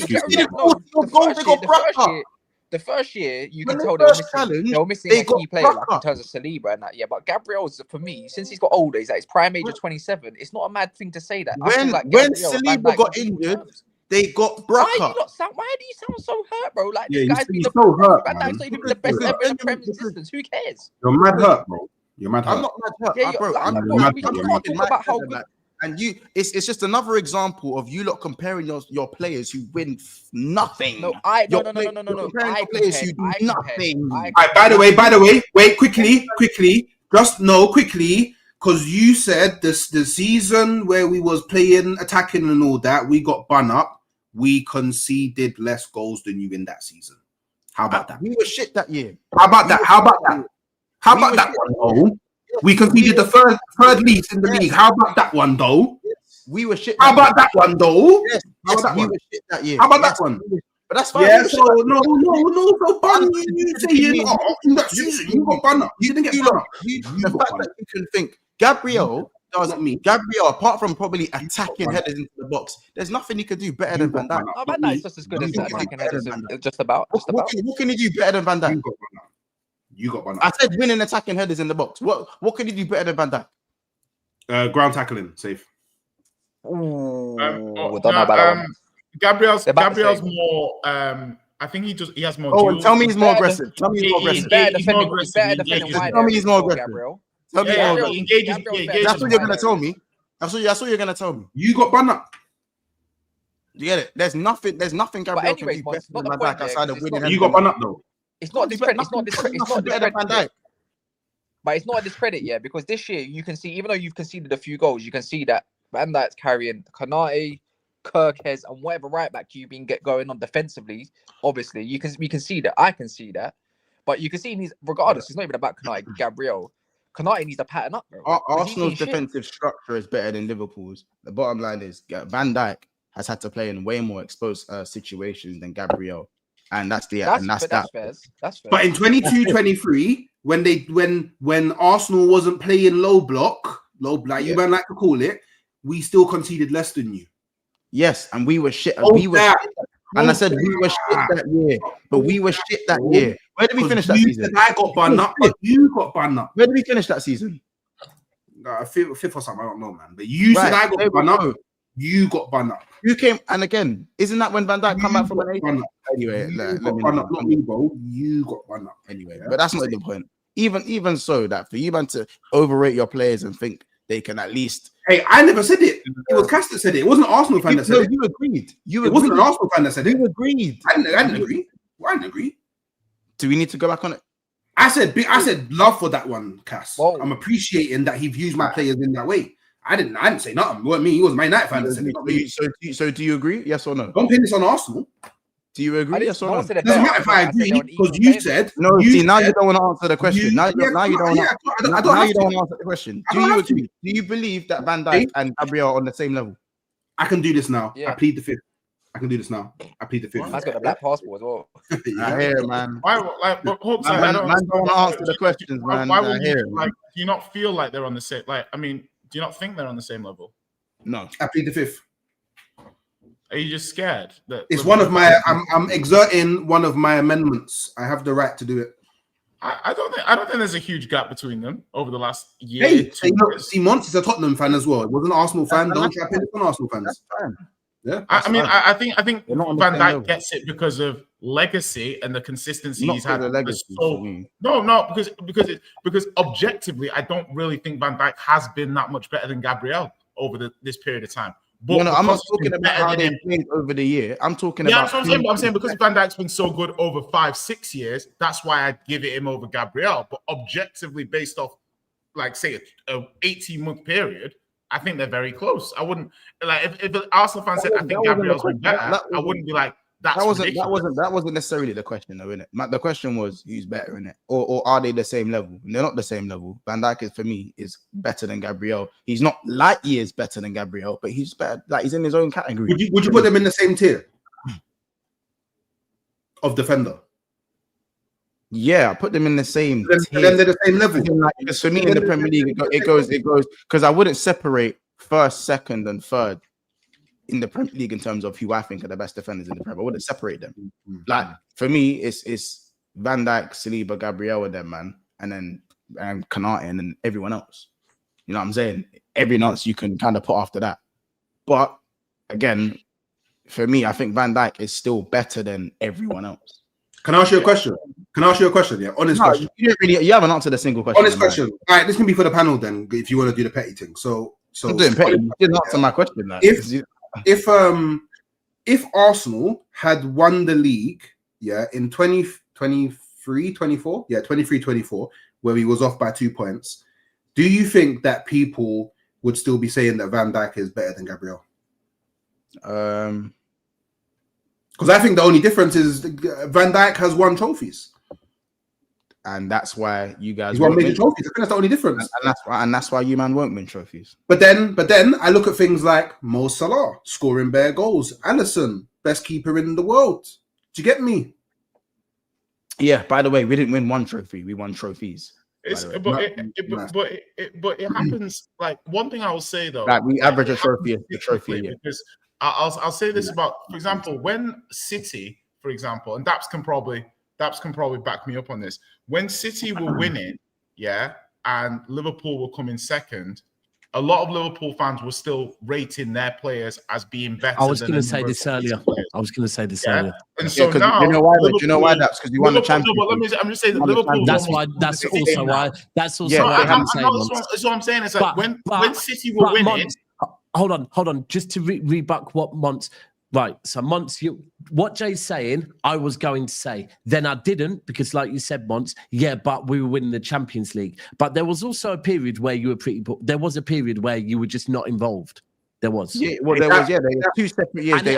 the first year, you can tell they were missing a key player like in terms of Saliba and that. Yeah, but Gabriel's, for me, since he's got older, he's at his prime age of 27. It's not a mad thing to say that. When Saliba got injured, they got Brock up. Why do you sound so hurt, bro? Like this guy's been so hurt. Van Dijk's not even the best ever in the Premier League existence. Who cares? You're mad hurt, bro. You're mad hurt. I'm not mad hurt, bro. We can't talk about how good. And it's just another example of you lot comparing your players who win nothing. No. Players who do nothing. By the way, wait, quickly, because you said the season where we was playing, attacking and all that, we got bun up. We conceded less goals than you in that season. How about that? We were shit that year. How about that one, though? We conceded the third least in the league. How about that one, though? We were shit. How about that one, though? Yes, we were shit that year. How about that one? But that's fine. Yeah, so no. So bun you say in that season you got bun up. You didn't get bun up. The fact that you can think Gabriel doesn't mean Gabriel, apart from probably attacking headers into the box, there's nothing he could do better than Van Dijk. No, Van Dijk's just as good as attacking headers. Just about. What can he do better than Van Dijk? You got bun up. I said winning attacking headers in the box. What can he do better than Van Dijk? Ground tackling, safe. Don't know about that one. Gabriel's more. I think he has more. Oh, tell me he's more aggressive. Tell me he's more aggressive. He's better defending wide. Tell me he's more aggressive. Tell me more aggressive. That's what you're gonna tell me. That's what you're gonna tell me. You got bun up. You get it? There's nothing Gabriel can do better than Van Dijk outside of winning. You got bun up though. It's not discredit. It's not discredit. But it's not a discredit, yeah, because this year you can see, even though you've conceded a few goals, you can see that Van Dijk's carrying Konate, Kirkes, and whatever right back you've been going on defensively. Obviously, we can see that. I can see that. But you can see regardless, it's not even about Konate, Gabriel. Konate needs to pattern up, bro. Arsenal's defensive structure is better than Liverpool's. The bottom line is Van Dijk has had to play in way more exposed situations than Gabriel. And that's that. That's fair. But in 22-23, when Arsenal wasn't playing low block, you might like to call it, we still conceded less than you. Yes, and we were shit. I said we were shit that year. But we were shit that year. Where did we finish that season? I got bun up, but you got bun up. Where did we finish that season? Fifth or something, I don't know, man. But you said I got bun up. You got bun up. Who came? And again, isn't that when Van Dijk come back from an injury? Anyway, not me, bro. You got one up anyway. But that's not the point. Even so, that for you man to overrate your players and think they can at least. Hey, I never said it. It was Cass that said it. It wasn't an Arsenal fan that said it. You agreed. It wasn't an Arsenal fan that said it. You agreed. I didn't agree. I didn't agree. Do we need to go back on it? I said love for that one, Cass. Whoa. I'm appreciating that he views my players in that way. I didn't say nothing. It wasn't me. It was my United fan that said it. Not me. So do you agree? Yes or no? Don't pin this on Arsenal. Do you agree? Yes or no? It doesn't matter if I agree because you said no. You don't want to answer the question. Now you don't want to answer the question. Do you agree? Do you believe that Van Dijk and Gabriel are on the same level? I can do this now. Yeah. I plead the fifth. I can do this now. I plead the fifth. Man's got the black passport as well. I hear it, man. I don't want to answer the questions, man. Why do you not feel like they're on the same? Like, I mean, do you not think they're on the same level? No. I plead the fifth. Are you just scared that it's one of my? I'm exerting one of my amendments. I have the right to do it. I don't think there's a huge gap between them over the last year. Hey, see, Monty is a Tottenham fan as well. It was an Arsenal fan. Don't try to pin it on Arsenal fans. Yeah, I think Van Dijk gets it because of legacy and the consistency he's had. Because objectively, I don't really think Van Dijk has been that much better than Gabriel over this period of time. But I'm not talking about how they played over the year. I'm talking about. That's what I'm saying. But I'm saying because Van Dijk's been so good over 5-6 years, that's why I'd give it him over Gabriel. But objectively, based off, like, say, a 18-month period, I think they're very close. I wouldn't like if the Arsenal fan said I think Gabriel's been better. I wouldn't be like that wasn't necessarily the question, though, innit? The question was who's better in it, or are they the same level? And they're not the same level. Van Dijk is, for me, is better than Gabriel. He's not light years better than Gabriel, but he's better. Like, he's in his own category. Would you put them in the same tier of defender? Yeah, I put them in the same. Then they're the same level. Because for me in the Premier League, it goes. Because I wouldn't separate first, second, and third in the Premier League in terms of who I think are the best defenders in the Premier. I wouldn't separate them. Like, for me, it's Van Dijk, Saliba, Gabriel with them, man, and then Konate and then everyone else. You know what I'm saying? Everyone else you can kind of put after that. But again, for me, I think Van Dijk is still better than everyone else. Can I ask you a question? Yeah, honest question. You haven't answered a single question. Honest question. All right, this can be for the panel then, if you want to do the petty thing. So I'm doing petty. You didn't answer my question. Like, if Arsenal had won the league, in 23-24, 23-24, where he was off by 2 points, do you think that people would still be saying that Van Dijk is better than Gabriel? Because I think the only difference is Van Dijk has won trophies, and that's why you guys won major trophies. I think that's the only difference, and that's why you man won't win trophies. But then I look at things like Mo Salah scoring bare goals, Alisson best keeper in the world. Do you get me? Yeah. By the way, we didn't win one trophy; we won trophies. But it happens. Like, one thing I will say though, like, we average a trophy because I'll say this about, for example, when City, for example, and Daps can probably back me up on this. When City were winning, and Liverpool were coming second, a lot of Liverpool fans were still rating their players as being better. I was going to say this earlier. And so now, you know why? That's because you won the Champions League. I'm just saying that Liverpool. That's why I haven't said that's what I'm saying. It's like when City were winning. Hold on. Just to rebuck what Mont. Right, so Mont, what Jay's saying, I was going to say. Then I didn't, because like you said, Mont, but we were winning the Champions League. But there was also a period where you were there was a period where you were just not involved. There was. Yeah, well, there was 2 separate years. But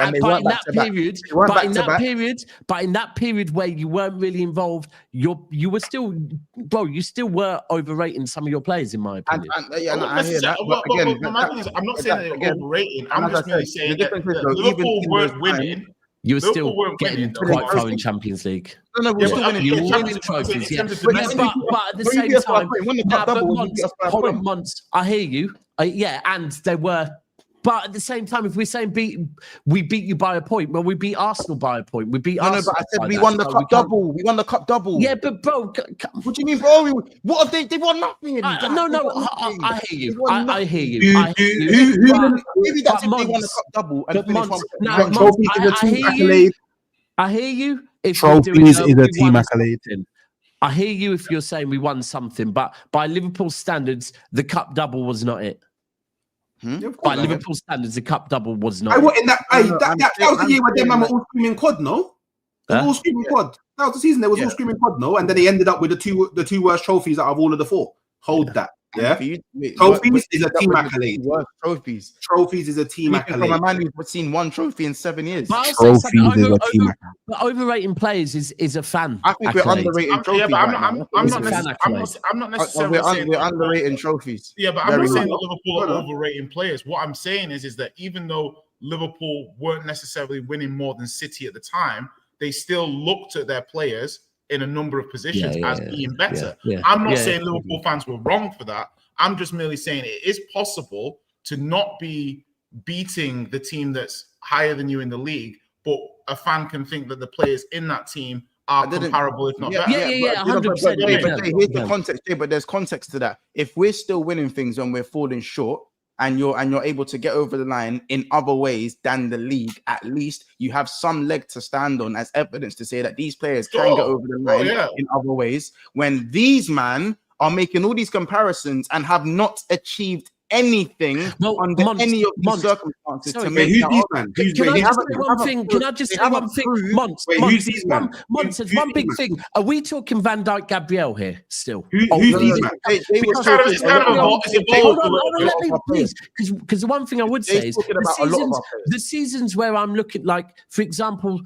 in that period where you weren't really involved, you were still, bro, you still were overrating some of your players, in my opinion. I hear that. But my thing is, I'm not saying that they're overrating. I'm just really saying that Liverpool weren't winning. You were still getting quite far in Champions League. No, we're still winning. You were winning trophies, but at the same time, hold on, Mons, I hear you. And they were But at the same time, if we're saying we beat you by a point, well, we beat Arsenal by a point. We beat No, Arsenal. but I said we won the cup double. We won the cup double. Yeah, but bro, what do you mean, bro? What have they won nothing? No, I hear you. I hear you. Maybe that's if they won the cup double and finished one. Trophies is a team accolade. I hear you. If trophies is a team accolade. I hear you if you're saying we won something, but by Liverpool standards, the cup double was not it. By Liverpool standards, the cup double was not. That was the year where them man were all screaming quad, no? They were all screaming quad. That was the season. They was all screaming quad, no? And then they ended up with the two worst trophies out of all of the four. Hold that. Yeah. Trophies is a team accolade. Trophies is a team accolade. From a man who's seen one trophy in 7 years. Trophies is a team accolade. But overrating players is a fan. I think we're underrating trophies. I'm not necessarily saying we're underrating trophies. Yeah, but I'm not saying that Liverpool are overrating players. What I'm saying is that even though Liverpool weren't necessarily winning more than City at the time, they still looked at their players in a number of positions as being better. I'm not saying Liverpool fans were wrong for that. I'm just merely saying it is possible to not be beating the team that's higher than you in the league, but a fan can think that the players in that team are comparable, if not better. 100%. Here's the context, but there's context to that. If we're still winning things when we're falling short, and you're able to get over the line in other ways than the league, at least you have some leg to stand on as evidence to say that these players can get over the line in other ways. When these man are making all these comparisons and have not achieved anything under any of these circumstances to make Can I just say one thing? Monts, it's one big thing. Are we talking Van Dijk, Gabriel here still? Who's these man? Because the one thing I would say is the seasons where I'm looking, like, for example,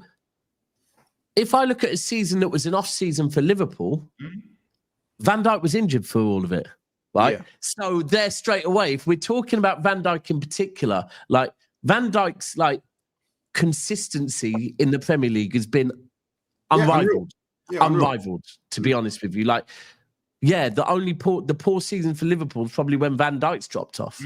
if I look at a season that was an off season for Liverpool, Van Dijk was injured for all of it. Right. So there straight away, if we're talking about Van Dijk in particular, like Van Dijk's like consistency in the Premier League has been unrivaled. Unrivaled, to be honest with you. Like, the poor season for Liverpool is probably when Van Dijk's dropped off.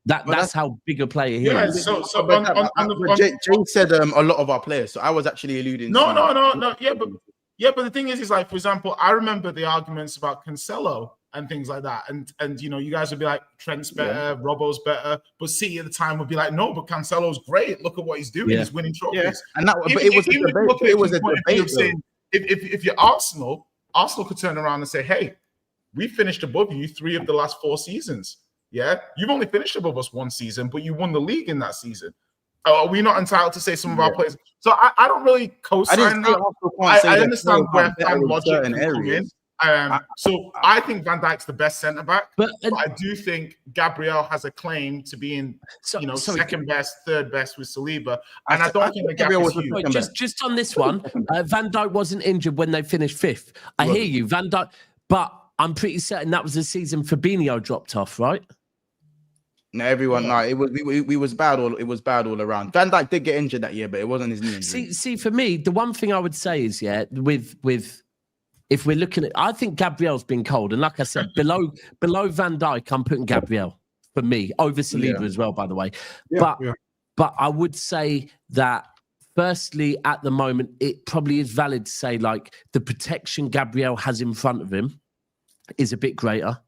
That's how big a player he is. Jay said a lot of our players, so I was actually alluding. No. But the thing is like, for example, I remember the arguments about Cancelo and things like that. And you know, you guys would be like, Trent's better, Robbo's better. But City at the time would be like, no, but Cancelo's great. Look at what he's doing. He's winning trophies. And it was a debate. Saying, if you're Arsenal could turn around and say, hey, we finished above you 3 of the last 4 seasons. Yeah, you've only finished above us 1 season, but you won the league in that season. Are we not entitled to say some of our players? So I don't really co-sign that. I understand where fan logic can come in. So I think Van Dijk's the best centre back, but I do think Gabriel has a claim to being, second best, third best with Saliba, and I don't think the gap is huge. Just on this one, Van Dijk wasn't injured when they finished 5th. I hear you, Van Dijk, but I'm pretty certain that was the season Fabinho dropped off, right? No, it was bad all around. Van Dijk did get injured that year, but it wasn't his knee injury. See, for me, the one thing I would say is, with if we're looking at, I think Gabriel's been cold, and like I said, below Van Dijk, I'm putting Gabriel for me over Saliba as well, by the way. But I would say that firstly, at the moment, it probably is valid to say like the protection Gabriel has in front of him is a bit greater.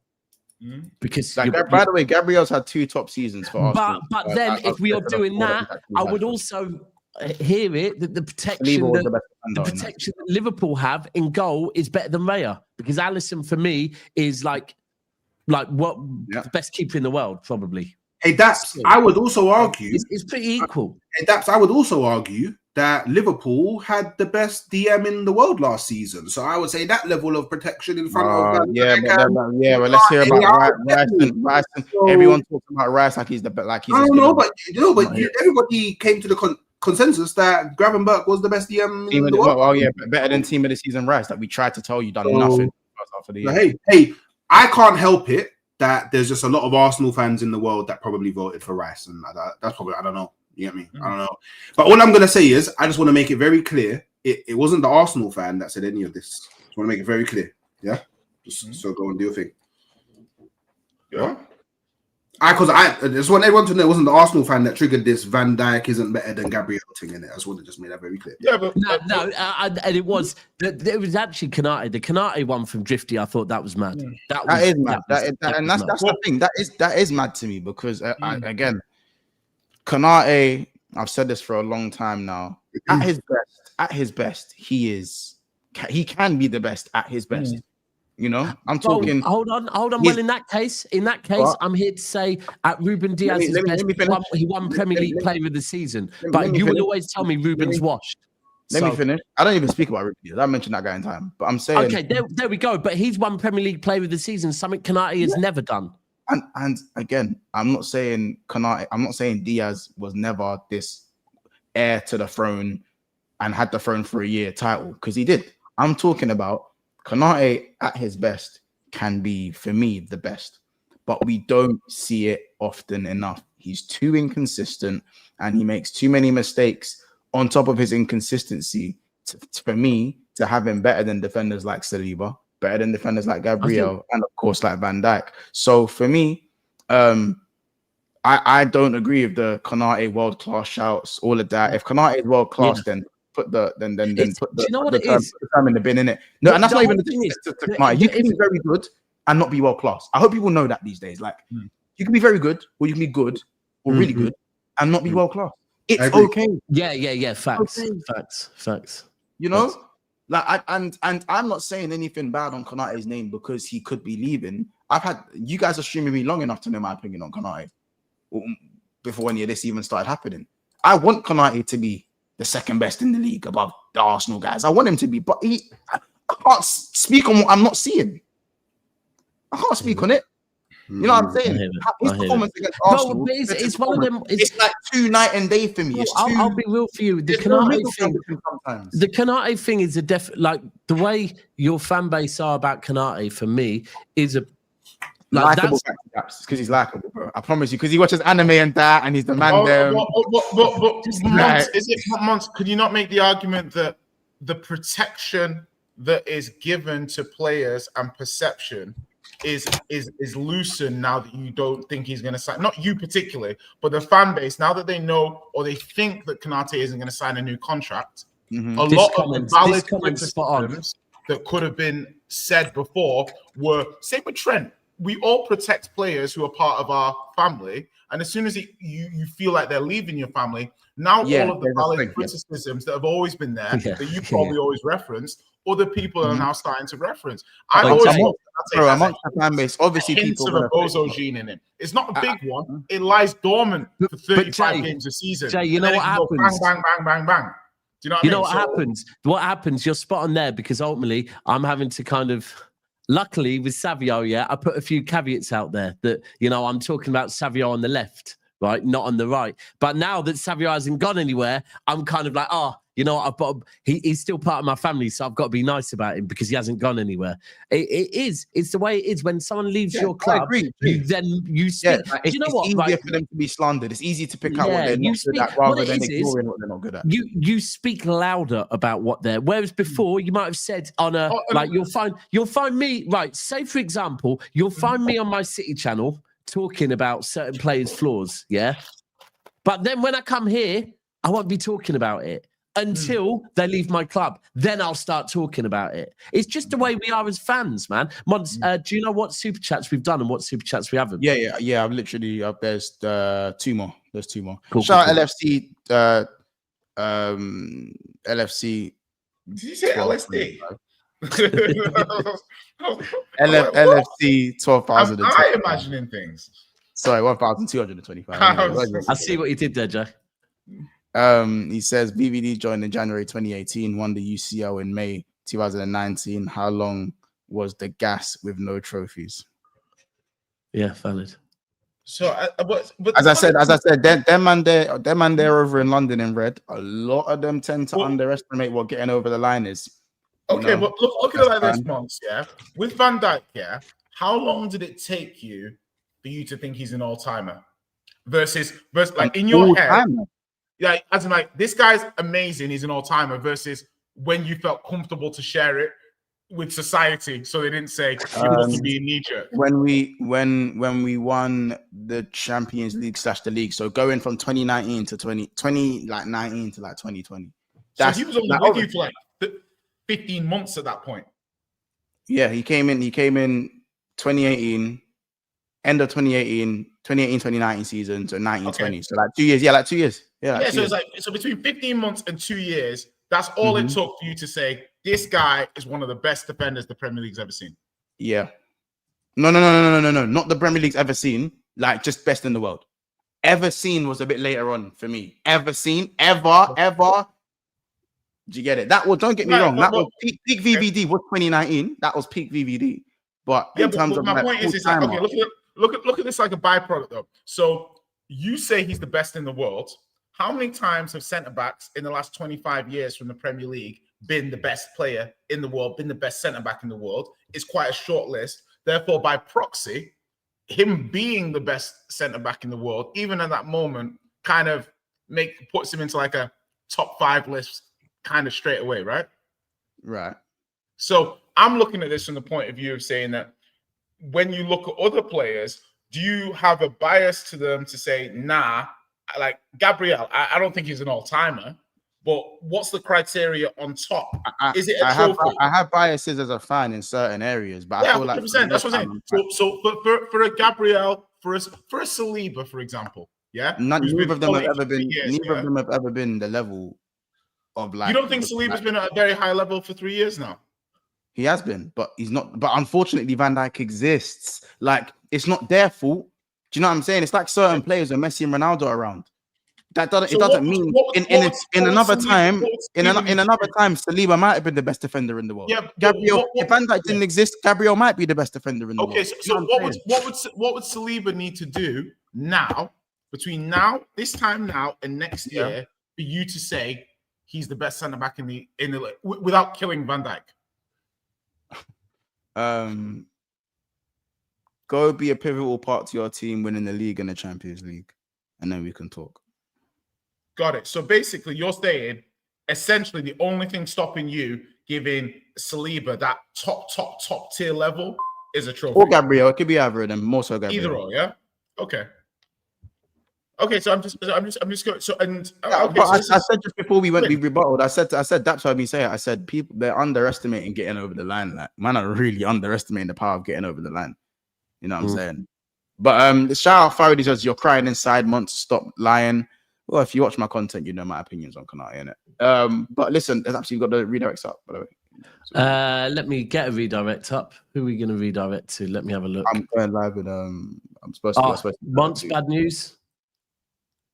Because by the way, Gabriel's had 2 top seasons for Arsenal. But then if we are doing that, I would also hear it that the protection that Liverpool have in goal is better than Raya, because Alisson for me is like what the best keeper in the world probably. Hey, I would also argue it's pretty equal. Hey, I would also argue that Liverpool had the best DM in the world last season. So I would say that level of protection in front of well, let's hear about Rice. Everyone talks about Rice like he's the best. I don't know, but everybody came to the consensus that Gravenberch was the best DM in the world. Oh yeah, better than team of the season Rice that we tried to tell you done nothing. Hey, I can't help it that there's just a lot of Arsenal fans in the world that probably voted for Rice, and that's probably, I don't know. You get me? I don't know. But all I'm going to say is, I just want to make it very clear. It wasn't the Arsenal fan that said any of this. I just want to make it very clear. Yeah? So go and do your thing. Yeah? I just want everyone to know it wasn't the Arsenal fan that triggered this. Van Dijk isn't better than Gabriel thing in it. I just want to just make that very clear. Yeah, but and it was actually Konate. The Konate one from Drifty. I thought that was mad. That is mad. That's the thing. That is mad to me because again, Konate. I've said this for a long time now. At his best, he can be the best at his best. You know, I'm talking. Hold on. Well, in that case, I'm here to say at Ruben Diaz's best, he won Premier League Player of the Season. But you will always tell me Ruben's washed. Let me finish. I don't even speak about Ruben Diaz. I mentioned that guy in time, but I'm saying. Okay, there we go. But he's won Premier League Player of the Season, something Konate has never done. And again, I'm not saying Konate. I'm not saying Diaz was never this heir to the throne and had the throne for a year title because he did. I'm talking about. Konate at his best can be, for me, the best, but we don't see it often enough. He's too inconsistent and he makes too many mistakes on top of his inconsistency for me to have him better than defenders like Saliba, better than defenders like Gabriel, and of course like Van Dijk. So for me, I don't agree with the Konate world-class shouts, all of that. If Konate is world-class, then put the term in the bin, innit? No, and that's not even the thing. You can be very good and not be world class. I hope people know that these days. Like you can be very good, or you can be good, or really good, and not be world class. It's okay. Yeah. Facts. You know, like and I'm not saying anything bad on Konate's name because he could be leaving. You guys are streaming me long enough to know my opinion on Konate before any of this even started happening. I want Konate to be the second best in the league above the Arsenal guys. I want him to be, but I can't speak on what I'm not seeing. I can't speak on it. You know what I'm saying? His performance against Arsenal, it's one of them. It's like two night and day for me. I'll be real for you. The Konate thing is like the way your fan base are about Konate for me is a likable because he's likable, bro. I promise you, because he watches anime and that, and he's the man there. Months, could you not make the argument that the protection that is given to players and perception is loosened now that you don't think he's going to sign? Not you particularly, but the fan base, now that they know or they think that Konate isn't going to sign a new contract, a lot of the valid criticisms that could have been said before were, same with Trent. We all protect players who are part of our family, and as soon as you feel like they're leaving your family, now all of the valid criticisms that have always been there that you probably always referenced, other people are now starting to reference. Amongst the fan base, obviously people of a bozo gene in him. It's not a big one. It lies dormant for 35 games a season. Jay, you know what happens? Bang, bang, bang, bang, bang. Do you know what happens? What happens? You're spot on there, because ultimately I'm having to kind of. Luckily, with Savio, I put a few caveats out there that, I'm talking about Savio on the left, right? Not on the right. But now that Savio hasn't gone anywhere, I'm kind of like, he's still part of my family, so I've got to be nice about him because he hasn't gone anywhere. It's the way it is. When someone leaves your club, then you speak. Do you know what? It's easier for them to be slandered. It's easy to pick out what they're not good at rather than ignoring what they're not good at. You speak louder about what they're. Whereas before, you might have said on a you'll find me, right? Say for example, you'll find me on my City channel talking about certain players' flaws, but then when I come here, I won't be talking about it until they leave my club. Then I'll start talking about it. It's just the way we are as fans, man. Mons, do you know what super chats we've done and what super chats we haven't? Yeah. I'm literally up. There's two more. Cool, Shout out LFC. LFC. Did you say LSD? LFC 12,000. I imagining things. Sorry, 1,225. I see what you did there, Joe. He says BVD joined in January 2018, won the UCL in May 2019. How long was the gas with no trophies? Yeah, valid. So, but as I said, them man there over in London in red. A lot of them tend to underestimate what getting over the line is. Okay, but look at it like this, Monks. With Van Dijk, how long did it take you for you to think he's an all-timer versus like in your head? Yeah, as in like this guy's amazing, he's an all-timer versus when you felt comfortable to share it with society, so they didn't say you must be a knee jerk. When we won the Champions League / the league, so going from 2019 to 2019 to like 2020. So he was only with you for like 15 months at that point. Yeah, he came in 2018, end of 2019 season, so 19-20. So like 2 years. Yeah, like 2 years. Yeah, so it's like between 15 months and 2 years, that's all it took for you to say this guy is one of the best defenders the Premier League's ever seen. Yeah. No, not the Premier League's ever seen, like just best in the world. Ever seen was a bit later on for me. Ever seen, ever. Do you get it? That was, don't get me wrong, that was peak VVD was 2019. That was peak VVD. But in terms of my point is, it's like, okay, look at this like a byproduct though. So you say he's the best in the world. How many times have centre backs in the last 25 years from the Premier League been the best player in the world, been the best centre back in the world? It's quite a short list. Therefore, by proxy, him being the best centre back in the world, even at that moment, kind of puts him into like a top 5 list kind of straight away, right? Right. So I'm looking at this from the point of view of saying that when you look at other players, do you have a bias to them to say, nah, like Gabriel, I don't think he's an all-timer, but what's the criteria on top? Is it a trophy? I have biases as a fan in certain areas, but yeah, I feel like 100%, that's what I'm saying. So for a Gabriel, for a Saliba, for example, yeah, neither of them have ever been the level of like. You don't think Saliba's been at a very high level for 3 years now? He has been, but he's not. But unfortunately, Van Dijk exists. Like, it's not their fault. Do you know what I'm saying? It's like certain players when Messi and Ronaldo are around. That doesn't. It doesn't mean in another time. In another time, Saliba might have been the best defender in the world. Yeah, Gabriel. If Van Dijk didn't exist, Gabriel might be the best defender in the world. Okay, so what would Saliba need to do now, between now, this time now, and next year, for you to say he's the best centre back in the without killing Van Dijk? Go be a pivotal part to your team winning the league and the Champions League, and then we can talk. Got it. So basically, you're saying essentially the only thing stopping you giving Saliba that top tier level is a trophy. Or Gabriel. It could be either of them. More so Gabriel. Either or, yeah. Okay. Okay, so I'm just going. So and I said just before we rebutted. I said that's what I've been saying. I said people, they're underestimating getting over the line. Like, man, are really underestimating the power of getting over the line. You know what I'm saying? But shout out Farady says you're crying inside. Months, stop lying. Well, if you watch my content, you know my opinions on Konate, innit? But listen, there's actually got the redirects up, by the way. Let me get a redirect up. Who are we going to redirect to? Let me have a look. I'm going live with I'm supposed to. Month's bad news.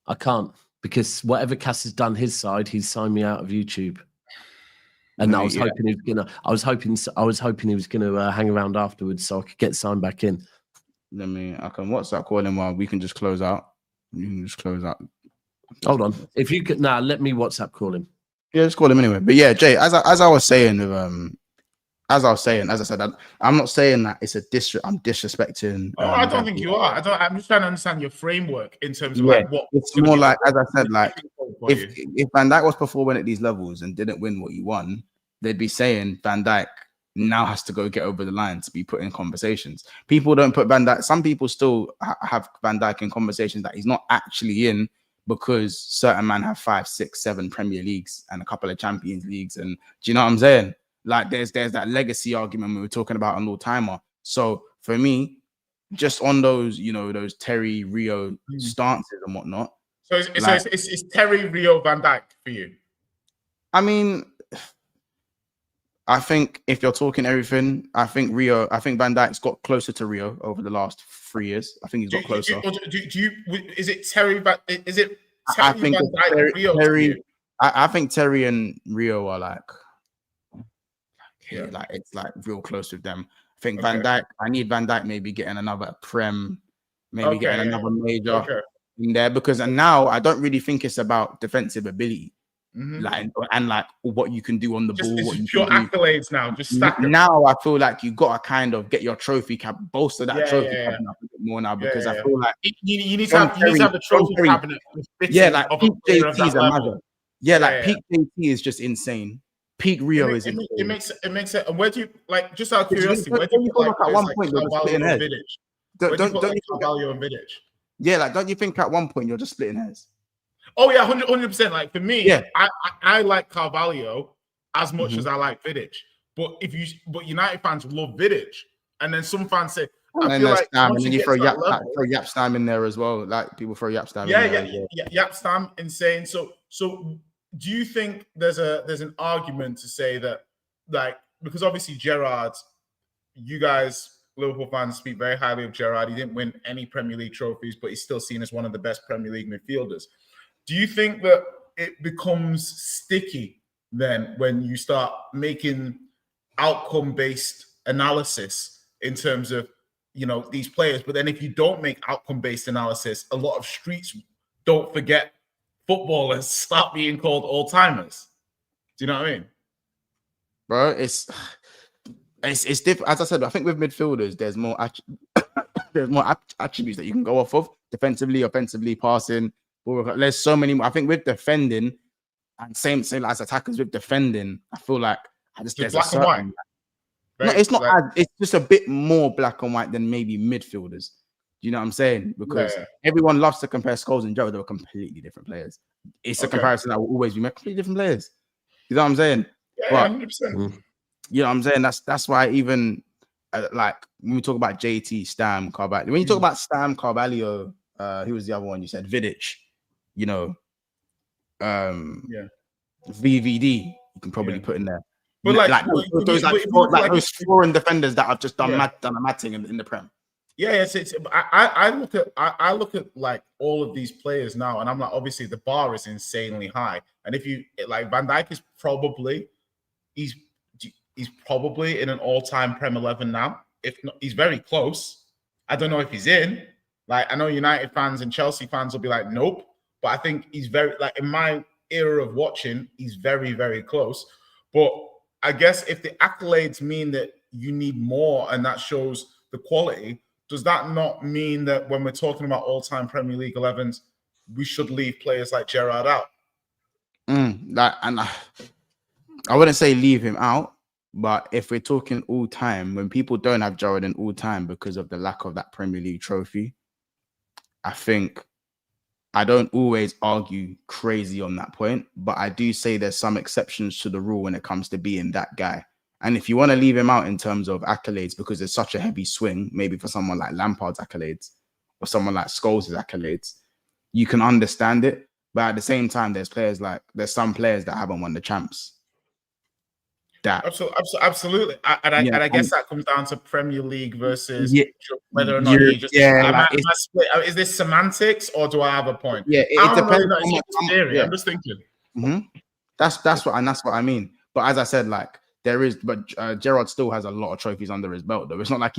I can't, because whatever Cass has done his side, he's signed me out of YouTube. And I was hoping he was gonna. I was hoping he was gonna hang around afterwards so I could get signed back in. I can WhatsApp call him while we can just close out. You can just close out. Hold on. If you could let me WhatsApp call him. Yeah, just call him anyway. But yeah, Jay, as I was saying with as I said, I'm not saying that it's I'm disrespecting. I don't think you are. I'm just trying to understand your framework in terms of like what. It's more like, as I said, like if Van Dijk was performing at these levels and didn't win what he won, they'd be saying Van Dijk now has to go get over the line to be put in conversations. People don't put Van Dijk. Some people still have Van Dijk in conversations that he's not actually in, because certain men have 5, 6, 7 Premier Leagues and a couple of Champions Leagues. And do you know what I'm saying? Like there's that legacy argument we were talking about an all-timer. So for me, just on those, those Terry Rio stances and whatnot. So it's Terry Rio Van Dijk for you. I mean, I think if you're talking everything, I think Van Dijk's got closer to Rio over the last 3 years. I think he's got closer. Is it Terry Van Dijk, Rio? I think Terry and Rio are like it's like real close with them. I think Van Dijk. I need Van Dijk maybe getting another Prem, maybe getting another major in there, because now I don't really think it's about defensive ability. Like what you can do on the ball. It's pure accolades now. Just stack them. Now I feel like you got to kind of get your trophy cap, bolster that trophy cabinet a bit more now, because I feel like you need to have the trophy cabinet. Like peak JT is a matter. Like peak JT is just insane. peak Rio is. It makes sense. And where do you like? Just out of curiosity, where do you put like at one like point you're just Carvalho splitting and hairs? Vidic? Don't you think Carvalho and Vidic? Yeah, like don't you think at one point you're just splitting hairs? Oh yeah, 100%. Like for me, yeah, I like Carvalho as much as I like Vidic. But United fans love Vidic, and then some fans say, and then you throw Yapstam in there as well. Like people throw Yapstam in there. Yeah, Yapstam, insane. So do you think there's an argument to say that, like, because obviously Gerrard, you guys, Liverpool fans, speak very highly of Gerrard. He didn't win any Premier League trophies, but he's still seen as one of the best Premier League midfielders. Do you think that it becomes sticky then when you start making outcome-based analysis in terms of, you know, these players? But then if you don't make outcome-based analysis, a lot of streets, don't forget, footballers start being called all-timers. Do you know what I mean? Bro, it's different. As I said, I think with midfielders, there's more attributes that you can go off of, defensively, offensively, passing. There's so many. I think with defending, and same as attackers with defending, I feel like there's black and white. No, it's not. Like, it's just a bit more black and white than maybe midfielders. You know what I'm saying? Because everyone loves to compare Scholes and Joe. They were completely different players. It's a comparison that will always be made. Completely different players. You know what I'm saying? Yeah, 100%. You know what I'm saying? That's why even like when we talk about JT, Stam, Carvalho. When you talk about Stam, Carvalho, who was the other one? You said Vidic. You know, VVD. You can probably put in there. But those foreign defenders that have just done a mad thing in the Prem. Yeah, I look at like all of these players now, and I'm like, obviously the bar is insanely high. And if you like, Van Dijk is probably he's probably in an all-time Prem 11 now. If not, he's very close. I don't know if he's in. Like, I know United fans and Chelsea fans will be like, nope. But I think he's very, like, in my era of watching, he's very, very close. But I guess if the accolades mean that you need more and that shows the quality, does that not mean that when we're talking about all-time Premier League 11s, we should leave players like Gerrard out? I wouldn't say leave him out, but if we're talking all-time, when people don't have Gerrard in all-time because of the lack of that Premier League trophy, I think I don't always argue crazy on that point, but I do say there's some exceptions to the rule when it comes to being that guy. And if you want to leave him out in terms of accolades because there's such a heavy swing, maybe for someone like Lampard's accolades or someone like Scholes' accolades, you can understand it. But at the same time, there's some players that haven't won the champs. Absolutely. I guess that comes down to Premier League versus whether or not you just is this semantics or do I have a point? Yeah, it depends. I'm just thinking. That's what I mean. But as I said, like Gerrard still has a lot of trophies under his belt, though. It's not like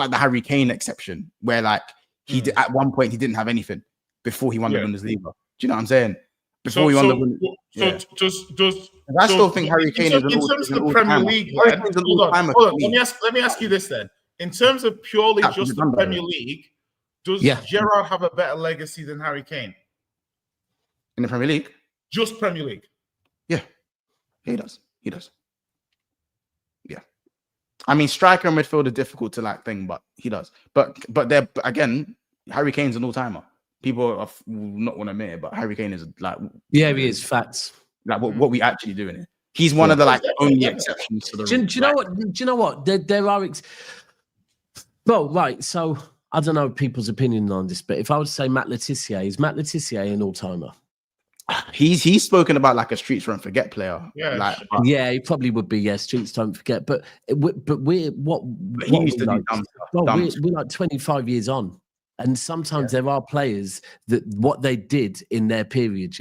the Harry Kane exception where like he did, at one point he didn't have anything before he won the Bundesliga. Do you know what I'm saying? Before he won I still think Harry Kane is in terms of the Premier League. Hold on. Let me ask you this then. In terms of purely just the Premier League, does Gerrard have a better legacy than Harry Kane in the Premier League? Just Premier League. Yeah, he does. Yeah, I mean, striker and midfield are difficult to like thing, but he does. But they're again, Harry Kane's an all-timer. People will not want to admit it, but Harry Kane is like, he is facts. Like what we actually do in it. He's one of the like only exceptions to the rule. Do you know what? There are. Well, right. So I don't know people's opinion on this, but if I would say Matt Letizia, is Matt Letizia an all-timer? He's spoken about like a streets don't forget player. Yeah, he probably would be. Yeah, streets don't forget. But we're like 25 years on, and sometimes there are players that what they did in their period,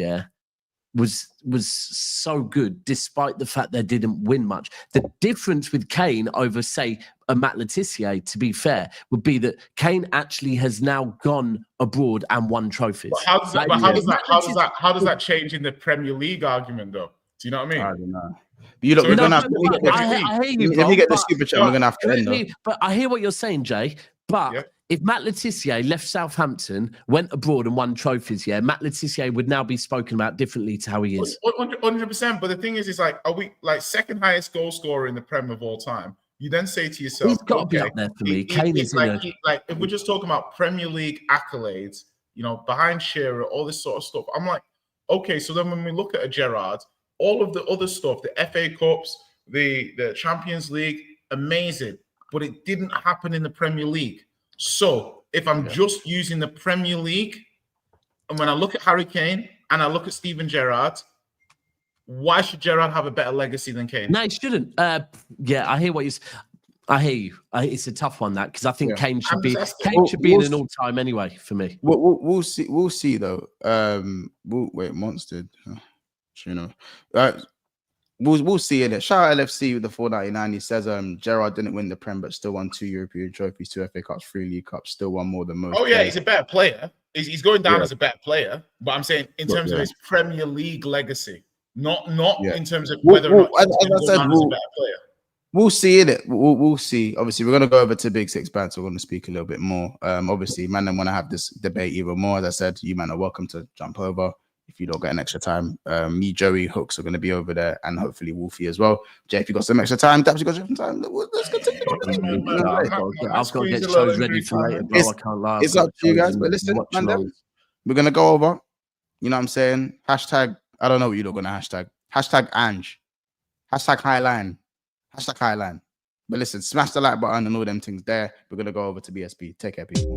was so good, despite the fact they didn't win much. The difference with Kane over, say, a Matt Letizia, to be fair, would be that Kane actually has now gone abroad and won trophies. But how does that change in the Premier League argument, though? Do you know what I mean? I don't know. You look, we're gonna have to. I hear you. If we get the super chat, we're gonna have to end. But I hear what you're saying, Jay. But if Matt Le Tissier left Southampton, went abroad and won trophies, Matt Le Tissier would now be spoken about differently to how he is. 100%. But the thing is like, are we like second highest goal scorer in the Prem of all time? You then say to yourself, he's got to be up there for me. Kane is like if we're just talking about Premier League accolades, behind Shearer, all this sort of stuff. I'm like, okay, so then when we look at a Gerrard, all of the other stuff, the FA Cups, the Champions League, amazing, but it didn't happen in the Premier League. So if I'm just using the Premier League, and when I look at Harry Kane and I look at Steven Gerrard, why should Gerrard have a better legacy than Kane? No, he shouldn't. I hear what I hear you. It's a tough one, that, because I think Kane should be in an all-time anyway for me. We'll see. We'll see though. Monster. We'll see in it. Shout out LFC with the 499. He says Gerrard didn't win the Prem, but still won 2 European trophies, 2 FA Cups, 3 League Cups, still won more than most. Oh yeah, he's a better player. He's going down as a better player. But I'm saying in terms of his Premier League legacy, not in terms of whether or not he's a better player. We'll see in it. We'll see. Obviously, we're going to go over to Big Six Band, so we're going to speak a little bit more. Obviously, man, I want to have this debate even more. As I said, you man are welcome to jump over if you don't get an extra time. Me, Joey, Hooks are going to be over there, and hopefully Wolfie as well. Jay, if you got some extra time, Dabs, you got some time. Let's continue. I've got to get shows ready for later, bro. I can't lie. It's up to you guys, but listen, man, we're going to go over. You know what I'm saying? Hashtag, I don't know what you're going to hashtag. Hashtag Ange. Hashtag Highline. Hashtag Highline. But listen, smash the like button and all them things there. We're going to go over to BSP. Take care, people.